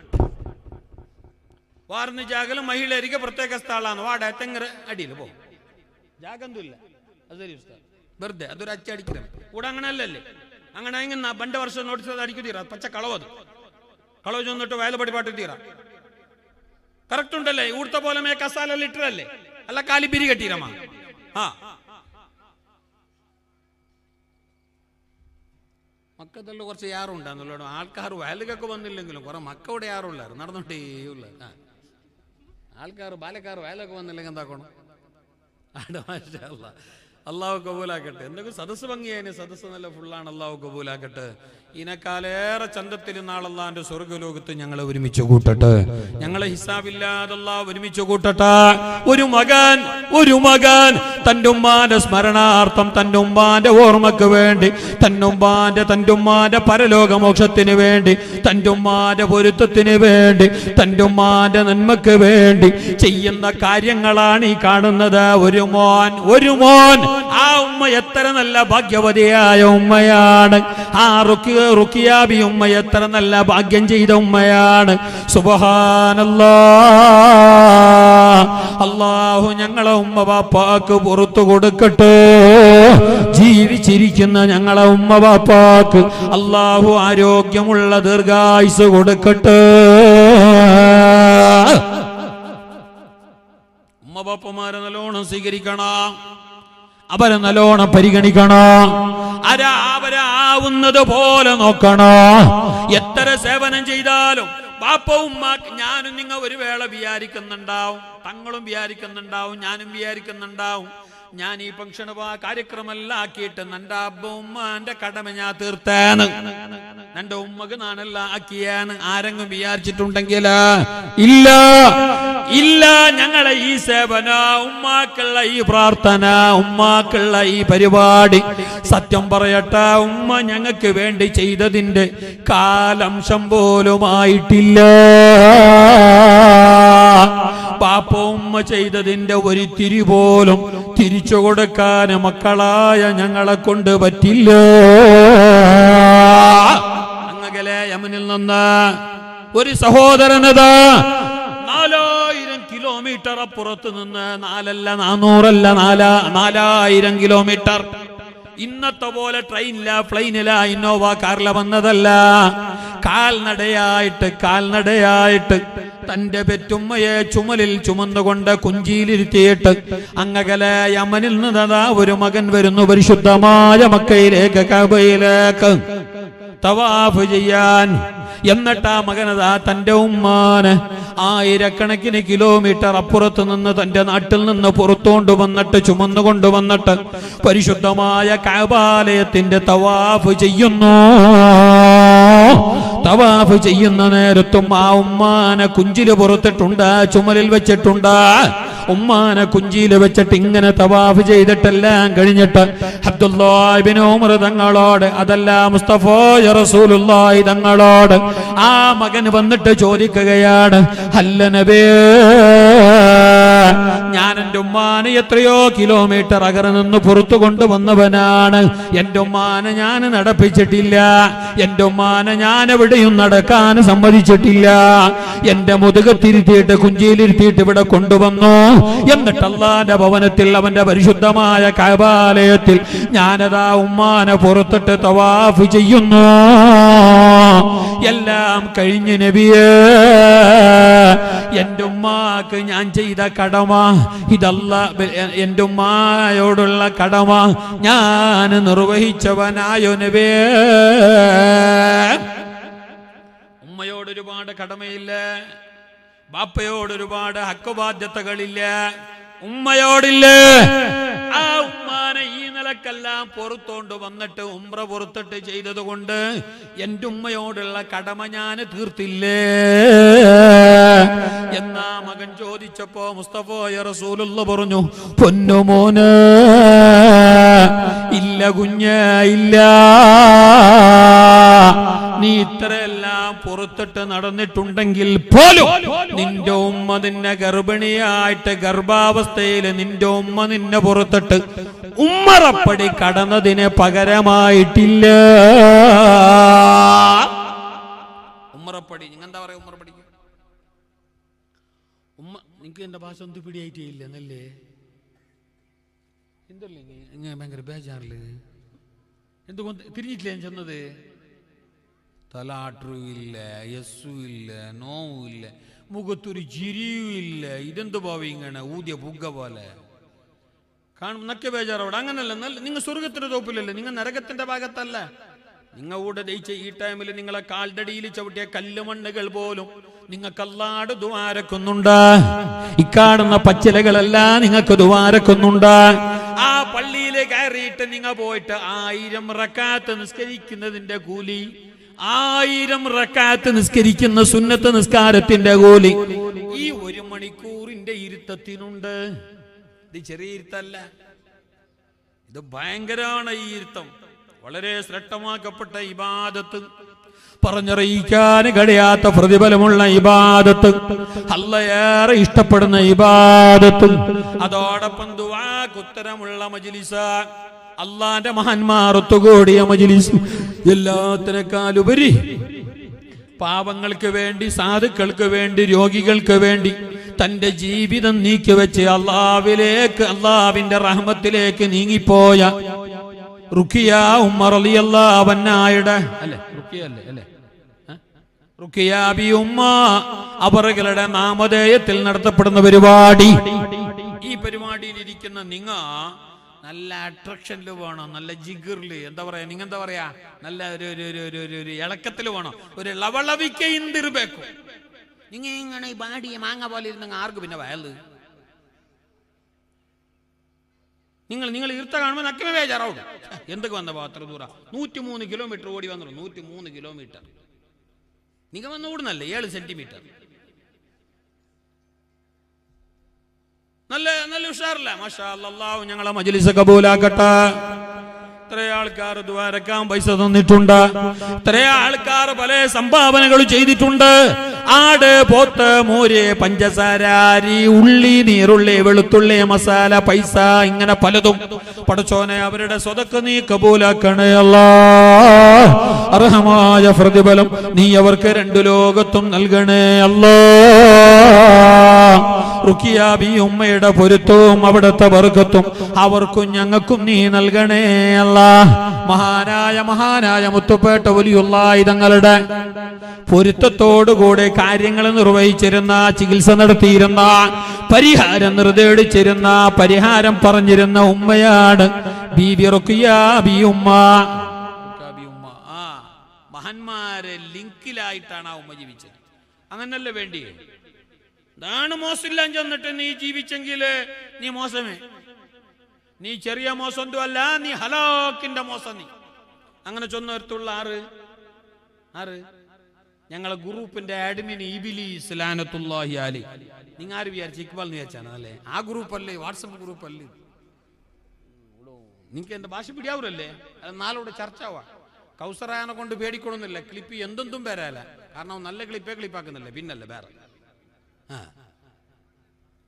വാർന്ന് ജാഗലും മഹിളേരിക്ക് പ്രത്യേക സ്ഥലമാണ് വാട തെങ്ങര അടിയിൽ പോകും ജാഗന്തുമില്ല അത് ശരി വെറുതെ അതൊരു അച്ചി അടിക്കണം ഇവിടെ അങ്ങനെ അല്ലല്ലേ അങ്ങനെ ഇങ്ങനെ 2 വർഷം നോട്ടീസ് അടിക്കു തീരാ പച്ച കളവത് കളവ് ചെന്നിട്ട് വയൽ പടിപാട്ട് തീരാ കറക്റ്റ് ഉണ്ടല്ലേ ഇവിടുത്തെ പോലെ മേ കസാല ലിറ്ററല്ലേ അല്ല കാലിപ്പിരി കെട്ടിരമ്മ ആ മക്കത്തെല്ലാം കുറച്ച് യാറുണ്ടാന്നല്ലോ ആൾക്കാർ വയലുകൊക്കെ വന്നില്ലെങ്കിലും കുറെ മക്കവിടെ യാറുള്ളാറ് നടന്നോട്ടേ ഉള്ള ആൾക്കാർ ബാലക്കാർ വയലൊക്കെ വന്നില്ലെങ്കിൽ എന്താക്കണം അള്ളാഹു കബൂലാക്കട്ടെ എന്തെങ്കിലും സദസ്സ് ഭംഗിയായ സദസ്സ് നല്ല ഫുള്ളാണ് അള്ളാഹു കബൂലാക്കട്ടെ ഇതിനേക്കാളേറെ ചന്തത്തിൽ നാളല്ലാന്റെ സ്വർഗ്ഗലോകത്ത് ഞങ്ങളെ ഒരുമിച്ച് കൂട്ടട്ടെ ഞങ്ങളെ ഹിസാബില്ലാതെ അല്ലാഹു ഒരുമിച്ച് കൂട്ടട്ടെ ഒരു മകൻ തന്റെ ഉമ്മാന്റെ സ്മരണാർത്ഥം തന്റെ ഉമ്മാന്റെ ഓർമ്മക്ക് വേണ്ടി തന്റെ ഉമ്മാന്റെ പരലോകമോക്ഷത്തിന് വേണ്ടി തന്റെ ഉമ്മാന്റെ പൊരുത്തത്തിന് വേണ്ടി തന്റെ ഉമ്മാന്റെ നന്മക്ക് വേണ്ടി ചെയ്യുന്ന കാര്യങ്ങളാണ് ഈ കാണുന്നത് ഒരു മോൻ ആ ഉമ്മ എത്ര നല്ല ഭാഗ്യവതിയായ ഉമ്മയാണ്. ആ റുക്കിയാബി ഉമ്മ എത്ര നല്ല ഭാഗ്യം ചെയ്ത ഉമ്മയാണ്. സുബ്ഹാനല്ലാഹ്. അല്ലാഹു ഞങ്ങളെ ഉമ്മ ബാപ്പാക്ക് പുറത്തു കൊടുക്കട്ടെ. ജീവിച്ചിരിക്കുന്ന ഞങ്ങളെ ഉമ്മ ബാപ്പാക്ക് അല്ലാഹു ആരോഗ്യമുള്ള ദീർഘായുസ് കൊടുക്കട്ടെ. ഉമ്മ ബാപ്പമാരെ നല്ലോണം സ്വീകരിക്കണം, അവരെ നല്ലോണം പരിഗണിക്കണം, അവരാവുന്നത് പോലെ നോക്കണം. എത്ര സേവനം ചെയ്താലും ബാപ്പ ഉമ്മ, ഞാനും നിങ്ങൾ ഒരു വേള വിചാരിക്കുന്നുണ്ടാവും, തങ്ങളും വിചാരിക്കുന്നുണ്ടാവും, ഞാനും വിചാരിക്കുന്നുണ്ടാവും, ഞാൻ ഈ ഫംഗ്ഷൻ കാര്യക്രമെല്ലാം ആക്കിയിട്ട് എൻ്റെ അബ്ബ ഉമ്മാന്റെ കടമ ഞാൻ തീർത്തേന്ന്, എൻ്റെ ഉമ്മക്ക് ഞാനെല്ലാം ആക്കിയാണ് ആരെങ്കിലും വിചാരിച്ചിട്ടുണ്ടെങ്കിൽ ഇല്ല ഇല്ല. ഞങ്ങളെ ഈ സേവന, ഉമ്മാക്കുള്ള ഈ പ്രാർത്ഥന, ഉമ്മാക്കുള്ള ഈ പരിപാടി, സത്യം പറയട്ടെ, ഉമ്മ ഞങ്ങൾക്ക് വേണ്ടി ചെയ്തതിന്റെ കാലംശം പോലുമായിട്ടില്ല. പാപ്പ ഉമ്മ ചെയ്തതിന്റെ ഒരു തിരി പോലും തിരിച്ചു കൊടുക്കാൻ മക്കളായ ഞങ്ങളെ കൊണ്ട് പറ്റില്ല. അങ്ങകലെ യമനിൽ നിന്ന് ഒരു സഹോദരനതാ 4000 കിലോമീറ്റർ അപ്പുറത്ത് നിന്ന്, 4000 കിലോമീറ്റർ. ഇന്നത്തെ പോലെ ട്രെയിനില, ഫ്ലൈനില, ഇന്നോവ കാറില വന്നതല്ല. കാൽനടയായിട്ട് തന്റെ പെറ്റുമ്മയെ ചുമലിൽ ചുമന്നുകൊണ്ട് കുഞ്ചിയിലിരുത്തിയിട്ട് അങ്ങകലെ യമനിൽ നിന്നതാ ഒരു മകൻ വരുന്നു പരിശുദ്ധമായ മക്കയിലേക്ക്, കഅബയിലേക്ക് തവാഫ് ചെയ്യാൻ. എന്നിട്ട് ആ മകനതാ തന്റെ ഉമ്മാന് 1000 കിലോമീറ്റർ അപ്പുറത്ത് നിന്ന് തന്റെ നാട്ടിൽ നിന്ന് പുറത്തോണ്ട് വന്നിട്ട് ചുമന്നുകൊണ്ടുവന്നിട്ട് പരിശുദ്ധമായ കഅബാലയത്തിന്റെ തവാഫ് ചെയ്യുന്നു. തവാഫ് ചെയ്യുന്ന നേരത്തും ആ ഉമ്മാനെ കുഞ്ചില് പുറത്തിട്ടുണ്ട്, ചുമലിൽ വെച്ചിട്ടുണ്ട്. ഉമ്മാനെ കുഞ്ചിയിൽ വെച്ചിട്ട് ഇങ്ങനെ തവാഫ് ചെയ്തിട്ടെല്ലാം കഴിഞ്ഞിട്ട് അബ്ദുല്ലാഹ് ഇബ്നു ഉമർ തങ്ങളോട്, അതല്ല മുസ്തഫ റസൂലുള്ളാഹി തങ്ങളോട് ആ മകൻ വന്നിട്ട് ചോദിക്കുകയാണ്, അല്ല നബിയേ, ഞാൻ എൻ്റെ ഉമ്മാനെ എത്രയോ കിലോമീറ്റർ അകലെ നിന്ന് പുറത്തു കൊണ്ടുവന്നവനാണ്. എൻ്റെ ഉമ്മാനെ ഞാൻ നടപ്പിച്ചിട്ടില്ല, എൻ്റെ ഉമ്മാനെ ഞാൻ എവിടെയും നടക്കാൻ സമ്മതിച്ചിട്ടില്ല. എൻ്റെ മുതുകത്തിരുത്തിയിട്ട് കുഞ്ചിയിലിരുത്തിയിട്ട് ഇവിടെ കൊണ്ടുവന്നു. എന്നിട്ട് അല്ലാഹുവിന്റെ ഭവനത്തിൽ, അവന്റെ പരിശുദ്ധമായ കഅബാലയത്തിൽ ഞാനതാ ഉമ്മാനെ പുറത്തിട്ട് തവാഫ് ചെയ്യുന്നു. എല്ലാം കഴിഞ്ഞ് നബിയേ, എൻ്റെ ഉമ്മാക്ക് ഞാൻ ചെയ്ത കടമ ഇതല്ല, എൻ്റെ ഉമ്മായോടുള്ള കടമ ഞാൻ നിർവഹിച്ചവനായോ നബിയേ. ഉമ്മയോട് ഒരുപാട് കടമയില്ല, ബാപ്പയോട് ഒരുപാട് ഹക്ക് ബാധ്യതകളില്ല, ഉമ്മയോടില്ല. ആ ഉമ്മാനെ ഈ നിലക്കെല്ലാം പുറത്തോണ്ട് വന്നിട്ട് ഉംറ പുറത്തിട്ട് ചെയ്തത് കൊണ്ട് എൻ്റെ ഉമ്മയോടുള്ള കടമ ഞാൻ തീർത്തില്ലേ എന്നാ മകൻ ചോദിച്ചപ്പോ മുസ്തഫ റസൂലുള്ള പറഞ്ഞു, പൊന്നുമോന്, ഇല്ല കുഞ്ഞ്, ഇല്ല. നീ ഇത്രയെല്ലാം പുറത്തിട്ട് നടന്നിട്ടുണ്ടെങ്കിൽ പോലും നിന്റെ ഉമ്മ നിന്നെ ഗർഭിണിയായിട്ട് ഗർഭാവസ്ഥയിൽ നിന്റെ ഉമ്മ നിന്നെ പുറത്തിട്ട് ഉമ്മറപ്പടി കടന്നതിന് പകരമായിട്ടില്ല. ഉമ്മറപ്പടി, നിങ്ങൾ എന്താ പറയാ ഉമ്മറപ്പടി? ഉമ്മ, നിനക്ക് എന്റെ ഭാഷ ഒന്നും പിടിയായിട്ടില്ല എന്നല്ലേ? എന്തല്ലേ ഇങ്ങനെ ഭയങ്കര ബേജാറില്? എന്തുകൊണ്ട് തിരിഞ്ഞിട്ടില്ല ഞാൻ ചെന്നത്? തലാട്ടറുമില്ല, യസ്സുമില്ല, നോവുമില്ല, മുഖത്തൊരു ചിരിയുമില്ല. ഇതെന്ത് ഭാവം ഇങ്ങനെ ഊതിയ പുക പോലെ കാണും? നക്കെ ബേജാറോടെ അങ്ങനല്ല. നിങ്ങൾ സ്വർഗത്തിന്റെ തോപ്പിലല്ലേ, നിങ്ങൾ നരകത്തിന്റെ ഭാഗത്തല്ല. നിങ്ങൾ കൂടെ ദയിച്ച ഈ ടൈമിൽ നിങ്ങളെ കാൽതടിയിൽ ചവിട്ടിയ കല്ലുമണ്ണുകൾ പോലും നിങ്ങൾക്ക് അല്ലാഹുവോട് ദുആരക്കുന്നുണ്ട്. ഇക്കാടുന്ന പച്ചിലകളെല്ലാം നിങ്ങൾക്ക് ദുആരക്കുന്നുണ്ട്. ആ പള്ളിയിൽ കയറിയിട്ട് നിങ്ങൾ പോയിട്ട് 1000 റക്അത്ത് നിസ്കരിക്കുന്നതിന്റെ കൂലി, 1000 റക്അത്ത് നിസ്കരിക്കുന്ന സുന്നത്ത് നിസ്കാരത്തിന്റെ കൂലി ഈ 1 മണിക്കൂറിന്റെ ഇരുത്തത്തിനുണ്ട്. ഇത് ചെറിയ ഇരുത്തല്ല, ഇത് ഭയങ്കരമാണ്. ഈ ഇരുത്തം വളരെ ശ്രേഷ്ഠമാക്കപ്പെട്ട ഇബാദത്ത്, പറഞ്ഞറിയിക്കാൻ കഴിയാത്ത പ്രതിഫലമുള്ള ഇബാദത്ത്, അല്ലാഹ് ഏറെ ഇഷ്ടപ്പെടുന്ന ഇബാദത്ത്. അതോടൊപ്പം ദുആ ഉത്തരമുള്ള മജ്ലിസ്, അള്ളാന്റെ മഹാന്മാർ ഒത്തുകൂടിയ മജ്ലിസ്, എല്ലാത്തിനേക്കാളുപരി പാവങ്ങൾക്ക് വേണ്ടി, സാധുക്കൾക്ക് വേണ്ടി, രോഗികൾക്ക് വേണ്ടി തന്റെ ജീവിതം നീക്കിവെച്ച് അള്ളാവിലേക്ക്, അള്ളാവിന്റെ റഹ്മത്തിലേക്ക് നീങ്ങിപ്പോയ റുഖിയ ഉമ്മ റളിയല്ലാഹു അൻഹയുടെ അല്ലേ, റുഖിയല്ലേ അല്ലേ, റുഖിയ ബി ഉമ്മ അവരുടെ നാമധേയത്തിൽ നടത്തപ്പെടുന്ന പരിപാടി. ഈ പരിപാടിയിൽ ഇരിക്കുന്ന നിങ്ങ നല്ല അട്രാക്ഷനിൽ വേണം, നല്ല ജിഗറില്, എന്താ പറയാ, നിങ്ങ എന്താ പറയാ, നല്ല ഒരു ഇളക്കത്തിൽ വേണം, ഒരു ലവളവിക്കയിന്തിർബേക്കും. നിങ്ങ ഇങ്ങനെ ഈ ബാടിയെ മാങ്ങ പോലെ ഇരുന്ന ആർക്ക് പിന്നെ വയല്? നിങ്ങൾ ഈർത്ത കാണുമ്പോൾ നക്കമേ ബേജാറാവും. എന്തൊക്കെ വന്നപ്പോ അത്ര ദൂരം 103 കിലോമീറ്റർ ഓടി വന്നു. 103 കിലോമീറ്റർ നിങ്ങൾ വന്ന് ഓടുന്നല്ലേ 7 സെന്റിമീറ്റർ. നല്ല നല്ല ഉഷാറില്ല. മാഷാ അല്ലാഹ്, ഞങ്ങളെ മജ്ലിസ് കബൂലാക്കട്ടെ. ഇത്ര ആൾക്കാർ ദ്വാരക്കാൻ പൈസ തന്നിട്ടുണ്ട്, ഇത്ര ആൾക്കാർ പല സംഭാവനകൾ ചെയ്തിട്ടുണ്ട്. ആട്, പോത്ത്, മോര്, പഞ്ചസാര, അരി, ഉള്ളി, നീരുള്ളി, വെളുത്തുള്ളി, മസാല, പൈസ, ഇങ്ങനെ പലതും. പടച്ചോനെ, അവരുടെ സ്വതക്ക് നീ കബൂലാക്കണേ അല്ലാഹ്. അർഹമായ പ്രതിഫലം നീ അവർക്ക് 2 ലോകത്തും നൽകണേ അല്ലാഹ്. റുഖിയ ബി ഉമ്മയുടെ പൊരുത്തവും അവിടുത്തെ ബർക്കത്തും അവർക്കും ഞങ്ങൾക്കും നീ നൽകണേ അല്ലാഹ്. മഹാനായ മുത്തുപേട്ട വലിയുള്ളാഹി തങ്ങളുടെ പൊരുത്തത്തോടുകൂടെ കാര്യങ്ങൾ നിർവഹിച്ചിരുന്ന, ചികിത്സ നടത്തിയിരുന്ന, പരിഹാരം നിർദ്ദേശിച്ചിരുന്ന, പരിഹാരം പറഞ്ഞിരുന്ന ഉമ്മയാണ് ബീബി റുഖിയ ബി ഉമ്മ. ആ മഹാന്മാരെ ലിങ്കിലായിട്ടാണ് ആ ഉമ്മ ജീവിച്ചത്. അങ്ങനല്ലേ വേണ്ടിയേ? ഇതാണ് മോശമില്ലാൻ ചെന്നിട്ട് നീ ജീവിച്ചെങ്കിൽ നീ മോശമേ, നീ ചെറിയ മോശം അല്ല, നീ ഹലാക്കിന്റെ മോശം. നീ അങ്ങനെ ചൊന്നേർത്തുള്ള ആറ് ഞങ്ങളെ ഗ്രൂപ്പിന്റെ അഡ്മിൻ ഇബ്ലീസ് ലഅനത്തുല്ലാഹി അലൈഹി. നിങ്ങൾ ആര് വിചാരിച്ചു ഇക്ബാൽ എന്ന് വിചാരിച്ചാണ് അല്ലേ? ആ ഗ്രൂപ്പല്ലേ, വാട്സപ്പ് ഗ്രൂപ്പല്ലേ? നിങ്ങൾക്ക് എന്റെ ഭാഷ പിടിയാവൂരല്ലേ? അത് നാളോട് ചർച്ചയാവാ. കൗസറായനെ കൊണ്ട് പേടിക്കൊള്ളുന്നില്ല, ക്ലിപ്പ് എന്തെന്തും പേരല്ല. കാരണം നല്ല ക്ലിപ്പാക്കുന്നില്ല, പിന്നല്ലേ വേറെ.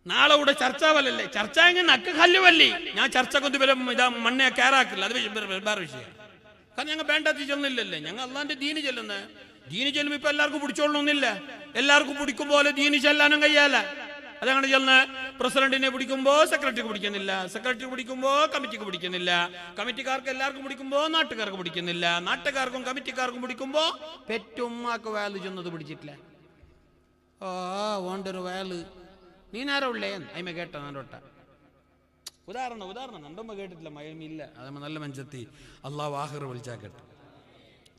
നാളെ ഇവിടെ ചർച്ചാവല്ലേ? ചർച്ച നക്ക് കല്ലുവല്ലേ? ഞാൻ ചർച്ച കൊണ്ട് ഇതാ മണ്ണെ കയറാക്കില്ല, അത് വേറെ വിഷയം. കാരണം ഞങ്ങൾ വേണ്ടത്തി ചെന്നില്ലല്ലേ, ഞങ്ങൾ അള്ളാന്റെ ദീന് ചെല്ലുന്നത്. ദീന് ചെല്ലുമ്പോ ഇപ്പൊ എല്ലാവർക്കും പിടിച്ചോളണമെന്നില്ല. എല്ലാവർക്കും പിടിക്കും പോലെ ദീന് ചെല്ലാനും കഴിയാല. അതങ്ങനെ ചെന്ന് പ്രസിഡന്റിനെ പിടിക്കുമ്പോ സെക്രട്ടറിക്ക് പിടിക്കുന്നില്ല, സെക്രട്ടറി പിടിക്കുമ്പോ കമ്മിറ്റിക്ക് പിടിക്കുന്നില്ല, കമ്മിറ്റിക്കാർക്ക് എല്ലാവർക്കും പിടിക്കുമ്പോ നാട്ടുകാർക്ക് പിടിക്കുന്നില്ല, നാട്ടുകാർക്കും കമ്മിറ്റിക്കാർക്കും പിടിക്കുമ്പോ പെറ്റുമ്മാക്ക് വയല് ചെന്നത് പിടിച്ചിട്ടില്ല. ഓണ്ടൊരു വയല് നീനാരോ ഉള്ളേ അയിമ കേട്ട നാടോട്ട ഉദാഹരണം നണ്ടമ്മ കേട്ടിട്ടില്ല, മയമില്ല. അതമ്മ നല്ല മനുഷ്യത്തി അള്ളാഹു ആഖിറ വിളിച്ചാക്കട്ടെ.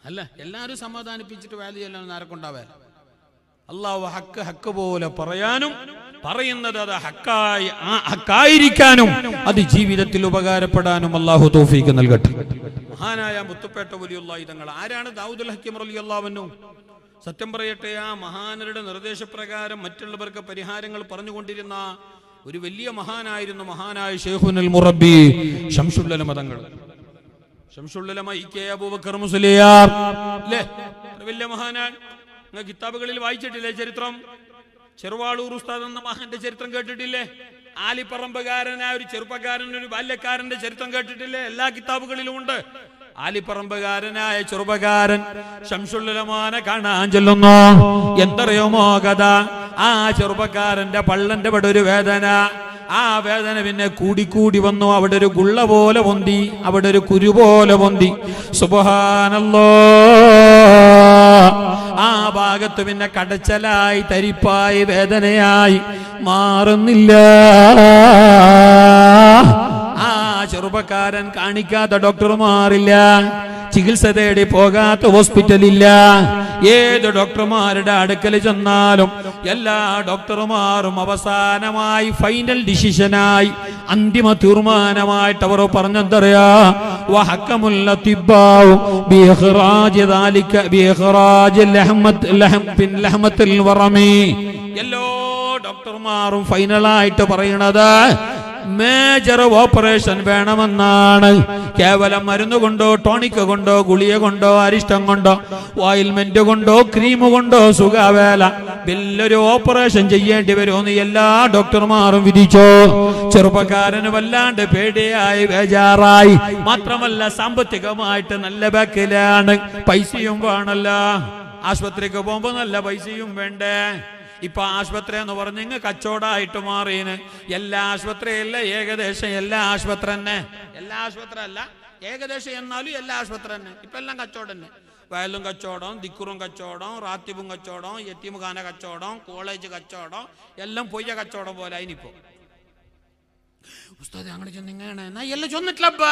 അല്ല, എല്ലാവരും സമാധാനിപ്പിച്ചിട്ട് വാല്യൂ ചെല്ലാൻ ആരെക്കൊണ്ടാവാൻ? അള്ളാഹു ഹക്ക് പോലെ പറയാനും പറയുന്നത് അത് ഹക്കായിരിക്കാനും അത് ജീവിതത്തിൽ ഉപകാരപ്പെടാനും അള്ളാഹു തൗഫീഖ് നൽകട്ടെ. മഹാനായ മുത്തുപേട്ട വലിയുള്ളാഹി തങ്ങൾ ആരാണ്? ദാവൂദുൽ ഹക്കീം റളിയല്ലാഹു അൻഹു. സത്യം പറയട്ടെ, ആ മഹാനരുടെ നിർദ്ദേശപ്രകാരം മറ്റുള്ളവർക്ക് പരിഹാരങ്ങൾ പറഞ്ഞുകൊണ്ടിരുന്ന ഒരു വലിയ മഹാനായിരുന്നു മഹാനായ ശൈഖുൽ മുറബ്ബി ശംസുൽ ഉലമ തങ്ങൾ. ശംസുൽ ഉലമ ഇകെ അബൂബക്കർ മുസ്ലിയാർ അല്ലേ? വലിയ മഹാനാണ്. നിങ്ങൾ കിതാബുകളിൽ വായിച്ചിട്ടില്ലേ ചരിത്രം? ചെറുവാളൂർ ഉസ്താദ് എന്ന മഹാന്റെ ചരിത്രം കേട്ടിട്ടില്ലേ? ആലിപ്പറമ്പുകാരനായ ഒരു ചെറുപ്പക്കാരൻ, ഒരു ബാല്യക്കാരന്റെ ചരിത്രം കേട്ടിട്ടില്ലേ? എല്ലാ കിതാബുകളിലും ഉണ്ട്. ആലിപ്പറമ്പുകാരനായ ചെറുപ്പക്കാരൻ ശംസുൽ ഉലമാനെ കാണാൻ ചെല്ലുന്നു. എന്തറിയുമോ കഥ? ആ ചെറുപ്പക്കാരന്റെ പള്ളന്റെ അവിടെ ഒരു വേദന. ആ വേദന പിന്നെ കൂടി വന്നു. അവിടെ ഒരു ഗുള്ള പോലെ പൊന്തി, അവിടെ ഒരു കുരു പോലെ പൊന്തി. സുബ്ഹാനല്ലാഹ്. ആ ഭാഗത്ത് പിന്നെ കടച്ചലായി, തരിപ്പായി, വേദനയായി മാറുന്നില്ല. ആ ചെറുപ്പക്കാരൻ കാണിക്കാത്ത ഡോക്ടർമാരില്ല, ചികിത്സ തേടി പോകാത്ത ഹോസ്പിറ്റലില്ല. ഏത് ഡോക്ടർമാരുടെ അടുക്കൽ ചെന്നാലും എല്ലാ ഡോക്ടർമാരും അവസാനമായി ഫൈനൽ ഡിസിഷനായി, അന്തിമ തീർമാനമായിട്ട് അവർ പറഞ്ഞെന്തറിയാ? വഹക്കമുൽ അതിബ്ബാഉ ബിഇഖ്റാജി ദാലിക ബിഇഖ്റാജി ലഹമത്തിൽ വറമി. എല്ലാ ഡോക്ടർമാരും ഫൈനലായിട്ട് പറയണത് മേജർ ഓപ്പറേഷൻ വേണമെന്നാണ്. കേവലം മരുന്ന് കൊണ്ടോ ടോണിക് കൊണ്ടോ ഗുളിക കൊണ്ടോ അരിഷ്ടം കൊണ്ടോ ഓയിൽമെന്റ് കൊണ്ടോ ക്രീം കൊണ്ടോ സുഖവേല വലിയൊരു ഓപ്പറേഷൻ ചെയ്യേണ്ടി വരുമെന്ന് എല്ലാ ഡോക്ടർമാരും വിധിച്ചു. ചെറുപ്പക്കാരന് വല്ലാണ്ട് പേടിയായി ബേജാറായി. മാത്രമല്ല സാമ്പത്തികമായിട്ട് നല്ല ബാക്കിലാണ്, പൈസയും വേണല്ലോ. ആശുപത്രിക്ക് പോകുമ്പോ നല്ല പൈസയും വേണ്ടേ? ഇപ്പൊ ആശുപത്രി എന്ന് പറഞ്ഞ കച്ചവടമായിട്ട് മാറിന്. എല്ലാ ആശുപത്രിയല്ല, ഏകദേശം എല്ലാ ആശുപത്രി തന്നെ. എല്ലാ ആശുപത്രി അല്ല, ഏകദേശം എന്നാലും എല്ലാ ആശുപത്രി തന്നെ. ഇപ്പൊ എല്ലാം കച്ചവടം തന്നെ. വയലും കച്ചവടം, ദിക്കുറും കച്ചവടം, റാത്തിബും കച്ചവടം, യത്തീംഖാന കച്ചവടം, കോളേജ് കച്ചവടം, എല്ലാം പൊയ്യ കച്ചവടം പോലെ അതിനിപ്പോ. ഉസ്താദ് അങ്ങനെ ചെന്നിങ്ങനെ എല്ലാം ചൊന്നിട്ടില്ലപ്പ,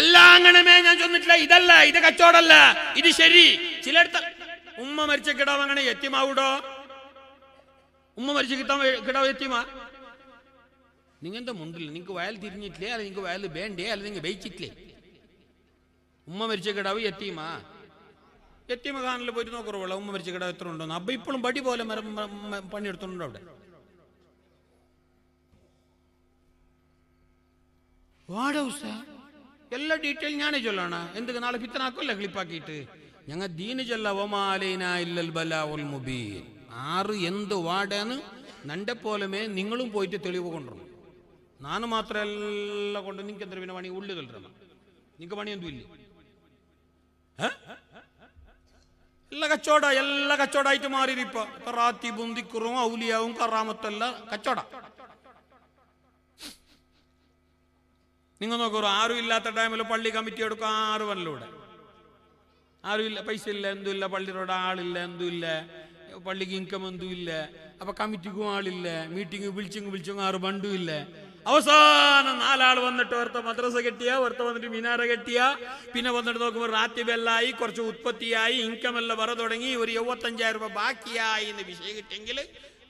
എല്ലാം അങ്ങനമേ ഞാൻ ചൊന്നിട്ടില്ല. ഇതല്ല, ഇത് കച്ചവടമല്ല, ഇത് ശരി. ചിലടത്ത് ഉമ്മ മരിച്ച കിടാവ് അങ്ങനെ എത്തിമാവൂടോ? ഉമ്മ മരിച്ച കിടാവ് എത്തിമാ? നിങ്ങന്റെ മുണ്ടില്ല, നിങ്ങൾക്ക് വയൽ തിരിഞ്ഞിട്ടില്ലേ, അല്ല നിങ്ങൾക്ക് വയൽ വേണ്ടേ, അല്ല നിങ്ങൾ വെയിച്ചിട്ടില്ലേ? ഉമ്മ മരിച്ച കിടാവ് എത്തിമാ? എത്തിമ ഖാനിൽ പോയിട്ട് നോക്കുറവുള്ള ഉമ്മ മരിച്ച കിടാവ് എത്ര ഉണ്ടോന്ന്. അപ്പൊ ഇപ്പോഴും പടി പോലെ പണിയെടുത്തുണ്ടോ അവിടെ? എല്ലാ ഡീറ്റെയിൽ ഞാനേ ചൊല്ലാണ്. എന്തൊക്കെ നാളെ പിത്തനാക്കല്ല ക്ലിപ്പാക്കിയിട്ട് ഞങ്ങൾ ദീന് ചൊല്ല. ആറ് എന്ത് വാടേന്ന് നന്റെ പോലമേ നിങ്ങളും പോയിട്ട് തെളിവ് കൊണ്ടുവരണം. നാന് മാത്രമല്ല കൊണ്ട് നിങ്ങൾക്ക് എന്താ പിന്നെ പണി? ഉള്ളു തൊല്ലണം. നിങ്ങൾക്ക് പണിയൊന്നും ഇല്ല. എല്ലാ കച്ചവടമായിട്ട് മാറി. ഇപ്പൊ റാത്തിബും ദിക്റും ഔലിയാവും കറാമത്തല്ല കച്ചവട. നിങ്ങൾ നോക്കൂ, ആരും ഇല്ലാത്ത ടൈമിൽ പള്ളി കമ്മിറ്റി എടുക്കും. ആറ് വല്ലൂടെ ആരും ഇല്ല, പൈസ ഇല്ല, എന്തുമില്ല, പള്ളിയുടെ ആളില്ല, എന്തുമില്ല, പള്ളിക്ക് ഇൻകം എന്തുമില്ല. അപ്പൊ കമ്മിറ്റിക്കും ആളില്ല, മീറ്റിംഗ് വിളിച്ചും ആറ് ബണ്ടും ഇല്ല. അവസാനം 4 ആൾ വന്നിട്ട് ഒരുത്ത മദ്രസ കെട്ടിയ, ഒരുത്ത വന്നിട്ട് മിനാര കെട്ടിയ, പിന്നെ വന്നിട്ട് നോക്കുമ്പോൾ റാത്തിബെല്ലായി, കുറച്ച് ഉത്പത്തിയായി, ഇൻകം എല്ലാം വര തുടങ്ങി, ഒരു 75,000 രൂപ ബാക്കിയായി എന്ന് വിഷയം കിട്ടിയെങ്കിൽ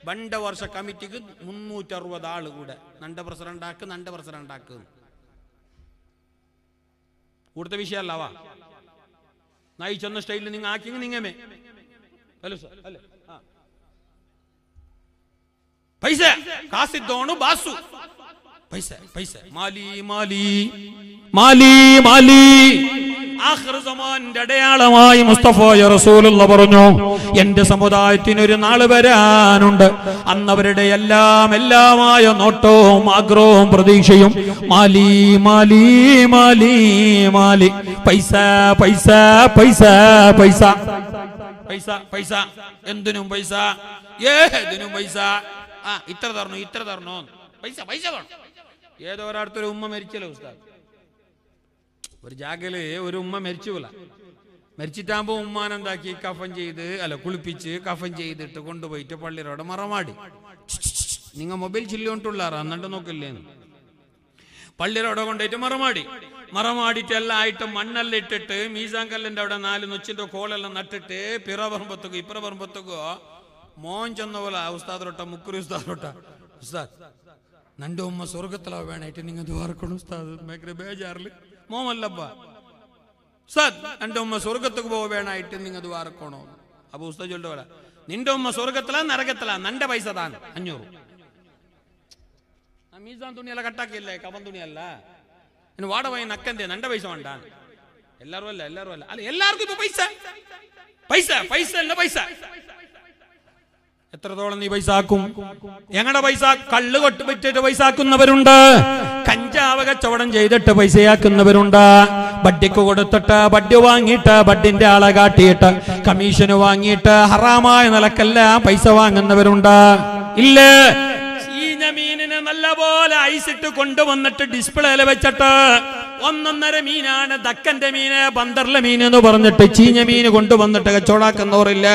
ബണ്ട വർഷ കമ്മിറ്റിക്ക് 360 ആള് കൂടെ നണ്ട പ്രസിഡന്റ് കൂടുതൽ വിഷയമല്ലവാ. നായി ചെന്ന സ്റ്റൈലിൽ നിങ്ങൾ ആക്കി നിങ്ങമേ ഹലോ സാർ അല്ലേ? പൈസ കാസിദ്ദോണു ബാസു പൈസ മാലി ആഖിർ സമാന്റെ അടയാളമായി മുസ്തഫായ റസൂലുള്ളാഹി പറഞ്ഞു, എന്റെ സമുദായത്തിനൊരു നാള് വരാനുണ്ട്, അന്നവരുടെ എല്ലാമായ നോട്ടവും ആഗ്രഹവും പ്രതീക്ഷയും മാലി മാലി മാലി മാലി പൈസ പൈസ പൈസ പൈസ പൈസ പൈസ എന്തിനും പൈസ, ഏതിനും പൈസ. ഇത്ര തരണോ പൈസ വേണം. ഏതോ ഒരാടത്തൊരു ഉമ്മ മരിച്ചല്ലോ ഉസ്താദ്. ഒരു ജാഗല് ഒരു ഉമ്മ മരിച്ചിട്ടാകുമ്പോ ഉമ്മാനെന്താക്കി കുളിപ്പിച്ച് കഫൻ ചെയ്തിട്ട് കൊണ്ടുപോയിട്ട് പള്ളിയോടെ മറമാടി. നിങ്ങൾ മൊബൈൽ ചില്ലോണ്ടുള്ളാറാ എന്നിട്ട് നോക്കില്ലേന്ന്. പള്ളിയോടെ കൊണ്ടുപോയിട്ട് മറമാടിയിട്ട് എല്ലാം ആയിട്ട് മണ്ണെല്ലാം ഇട്ടിട്ട് മീസാൻ കല്ലിന്റെ അവിടെ 4 നൊച്ചിന്റെ കോളെല്ലാം നട്ടിട്ട് പിറ പറമ്പത്തുക്കോ ഇപ്പറ പറമ്പത്തുക്കോ മോൻ ചെന്ന പോലെ ഉസ്താദ് മുക്കുറി ഉസ്താദ് നന്റെ ഉമ്മ സ്വർഗത്തിലാ വേണായിട്ട് നിങ്ങൾ ദ്വാരക്കണം ഉസ്താദ്. ബേജാറില് മോമല്ലപ്പ ഉസ്താദ് എന്റെ ഉമ്മ സ്വർഗത്തേക്ക് പോവാ വേണായിട്ട് നിങ്ങൾ ദ്വാരക്കണോ? അപ്പൊ ഉസ്താദ് ചൊല്ലുന്ന പോലെ നിന്റെ ഉമ്മ സ്വർഗത്തിലാ നരകത്തിലാ, നന്റെ പൈസ താൻ 500. മീസാൻ തുണിയല്ല കട്ടാക്കിയല്ലേ, കവൻ തുണിയല്ല. ഇനി വാടവായി നക്കന്റെ നന്റെ പൈസ വേണ്ട. എല്ലാരും അല്ല അല്ല എല്ലാവർക്കും ഇപ്പൊ പൈസ എന്റെ പൈസ. എത്രത്തോളം നീ പൈസ ആക്കും? ഞങ്ങളുടെ പൈസ കള്ള് കൊട്ട് വിറ്റിട്ട് പൈസ ആക്കുന്നവരുണ്ട്, കഞ്ചാവ് കച്ചവടം ചെയ്തിട്ട് പൈസയാക്കുന്നവരുണ്ട്, ബഡ്ഡിക്ക് കൊടുത്തിട്ട് ബഡ്ഡി വാങ്ങിയിട്ട് ബഡ്ഡിന്റെ ആളെ കാട്ടിയിട്ട് കമ്മീഷന് വാങ്ങിയിട്ട് ഹറാമായ നിലക്കെല്ലാം പൈസ വാങ്ങുന്നവരുണ്ട്. ഇല്ല, മീനിനെ നല്ലപോലെ ഐസിട്ട് കൊണ്ടുവന്നിട്ട് ഡിസ്പ്ലേയില് വെച്ചിട്ട് 1.5 മീനാണ് ദക്കന്റെ മീന്, ബന്ദറിലെ മീൻ എന്ന് പറഞ്ഞിട്ട് ചീഞ്ഞ മീന് കൊണ്ടുവന്നിട്ട് കച്ചവടാക്കുന്നവരില്ല.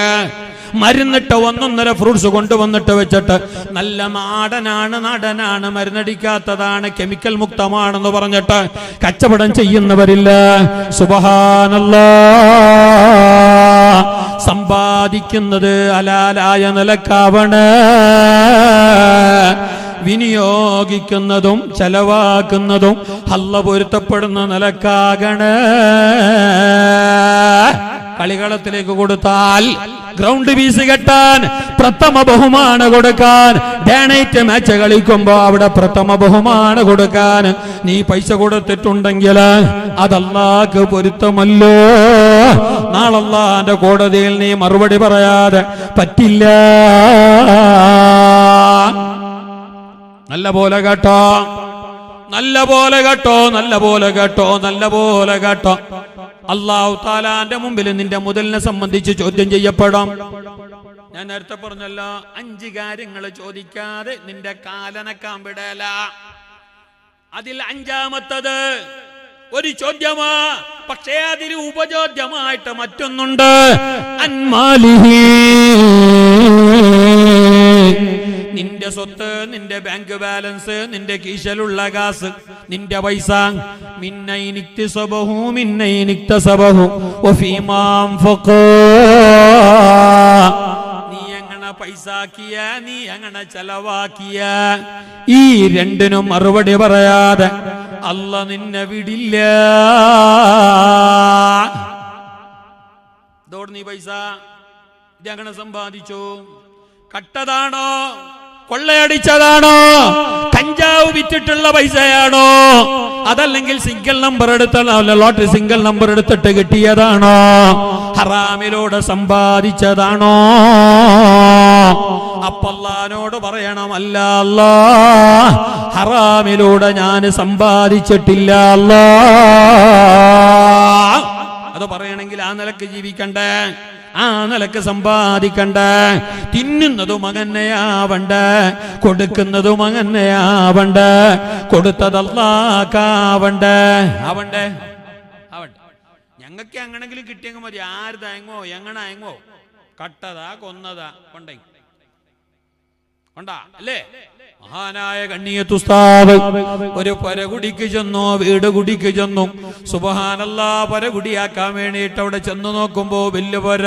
മരുന്നിട്ട് 1.5 ഫ്രൂട്ട്സ് കൊണ്ടുവന്നിട്ട് വെച്ചിട്ട് നല്ല നാടനാണ് മരുന്നടിക്കാത്തതാണ് കെമിക്കൽ മുക്തമാണെന്ന് പറഞ്ഞിട്ട് കച്ചവടം ചെയ്യുന്നവരില്ല. സുബ്ഹാനല്ലാഹ്. സമ്പാദിക്കുന്നത് ഹലാലായ നിലക്കാവണ്, വിനിയോഗിക്കുന്നതും ചെലവാക്കുന്നതും അല്ലാഹ് പൊരുത്തപ്പെടുന്ന നിലക്കാകണ്. കളികളത്തിലേക്ക് കൊടുത്താൽ ഗ്രൗണ്ട് ഫീസ് കെട്ടാൻ, പ്രഥമ ബഹുമാനം കൊടുക്കാൻ, ഡേണേറ്റ് മാച്ച് കളിക്കുമ്പോ അവിടെ പ്രഥമ ബഹുമാനം കൊടുക്കാൻ നീ പൈസ കൊടുത്തിട്ടുണ്ടെങ്കിൽ അത് അല്ലാഹുവിന് പൊരുത്തമല്ലോ. നാളെ അല്ലാഹുവിന്റെ കോടതിയിൽ നീ മറുപടി പറയാതെ പറ്റില്ല. നല്ല പോലെ കേട്ടോ, നല്ല പോലെ കേട്ടോ, നല്ല പോലെ കേട്ടോ, നല്ല പോലെ കേട്ടോ. അല്ലാഹു തആലാന്റെ മുമ്പിൽ നിന്റെ മുതലിനെ സംബന്ധിച്ച് ചോദ്യം ചെയ്യപ്പെടാം. ഞാൻ നേരത്തെ പറഞ്ഞല്ലോ, 5 കാര്യങ്ങൾ ചോദിക്കാതെ നിന്റെ കാലനക്കാൻ വിടല. അതിൽ 5ാമത്തത് ഒരു ചോദ്യമാ, പക്ഷേ അതിൽ ഉപചോദ്യമായിട്ട് മറ്റൊന്നുണ്ട്. അൻമാലിഹി, നിന്റെ സ്വത്ത്, നിന്റെ ബാങ്ക് ബാലൻസ്, നിന്റെ കീശലുള്ള കാസ്, നിന്റെ പൈസ. മിന്നൈനിക്തസബഹു മിന്നൈനിക്തസബഹു വഫീമാ അൻഫഖാ, നീ എങ്ങനെ പൈസാക്കിയ, നീ എങ്ങനെ ചെലവാക്കിയ, ഈ രണ്ടിനും മറുപടി പറയാതെ അല്ലാഹ് നിന്നെ വിടില്ല. ഇതോട് നീ പൈസ ഇതെങ്ങനെ സമ്പാദിച്ചു? കട്ടതാണോ, കൊള്ളയടിച്ചതാണോ, കഞ്ചാവ് വിറ്റിട്ടുള്ള പൈസയാണോ, അതല്ലെങ്കിൽ single number lottery single number എടുത്തിട്ട് കിട്ടിയതാണോ, ഹറാമിലൂടെ സമ്പാദിച്ചതാണോ? അപ്പല്ലാനോട് പറയണം, അല്ല അല്ലാഹ്, ഹറാമിലൂടെ ഞാൻ സമ്പാദിച്ചിട്ടില്ല അല്ലാഹ്. അത് പറയണമെങ്കിൽ ആ നിലക്ക് ജീവിക്കണ്ടേ, ആ നിലക്ക് സമ്പാദിക്കണ്ടേ. തിന്നുന്നതും അങ്ങനെയാവണ്ടേ, കൊടുക്കുന്നതും അങ്ങനെയാവണ്ടേ, കൊടുത്തതല്ലാക്കാവണ്ടേ. ആവണ്ടേ ആവണ്ടേ. ഞങ്ങൾക്ക് എങ്ങനെങ്കിലും കിട്ടിയെങ്കിൽ മതി. ആരുതായങ്ങോ എങ്ങനെ അയങ്ങോ, കട്ടതാ കൊന്നതാ കൊണ്ടേ കൊണ്ടാ അല്ലേ? മഹാനായ കണ്ണിയത്ത് ഉസ്താദ് ഒരു പരകുടിക്ക് ചെന്നു, വീട് കുടിക്ക് ചെന്നു. സുബ്ഹാനല്ലാഹ്, പരകുടിയാക്കാൻ വേണ്ടിയിട്ട് അവിടെ ചെന്നു നോക്കുമ്പോ വലിയ പോര,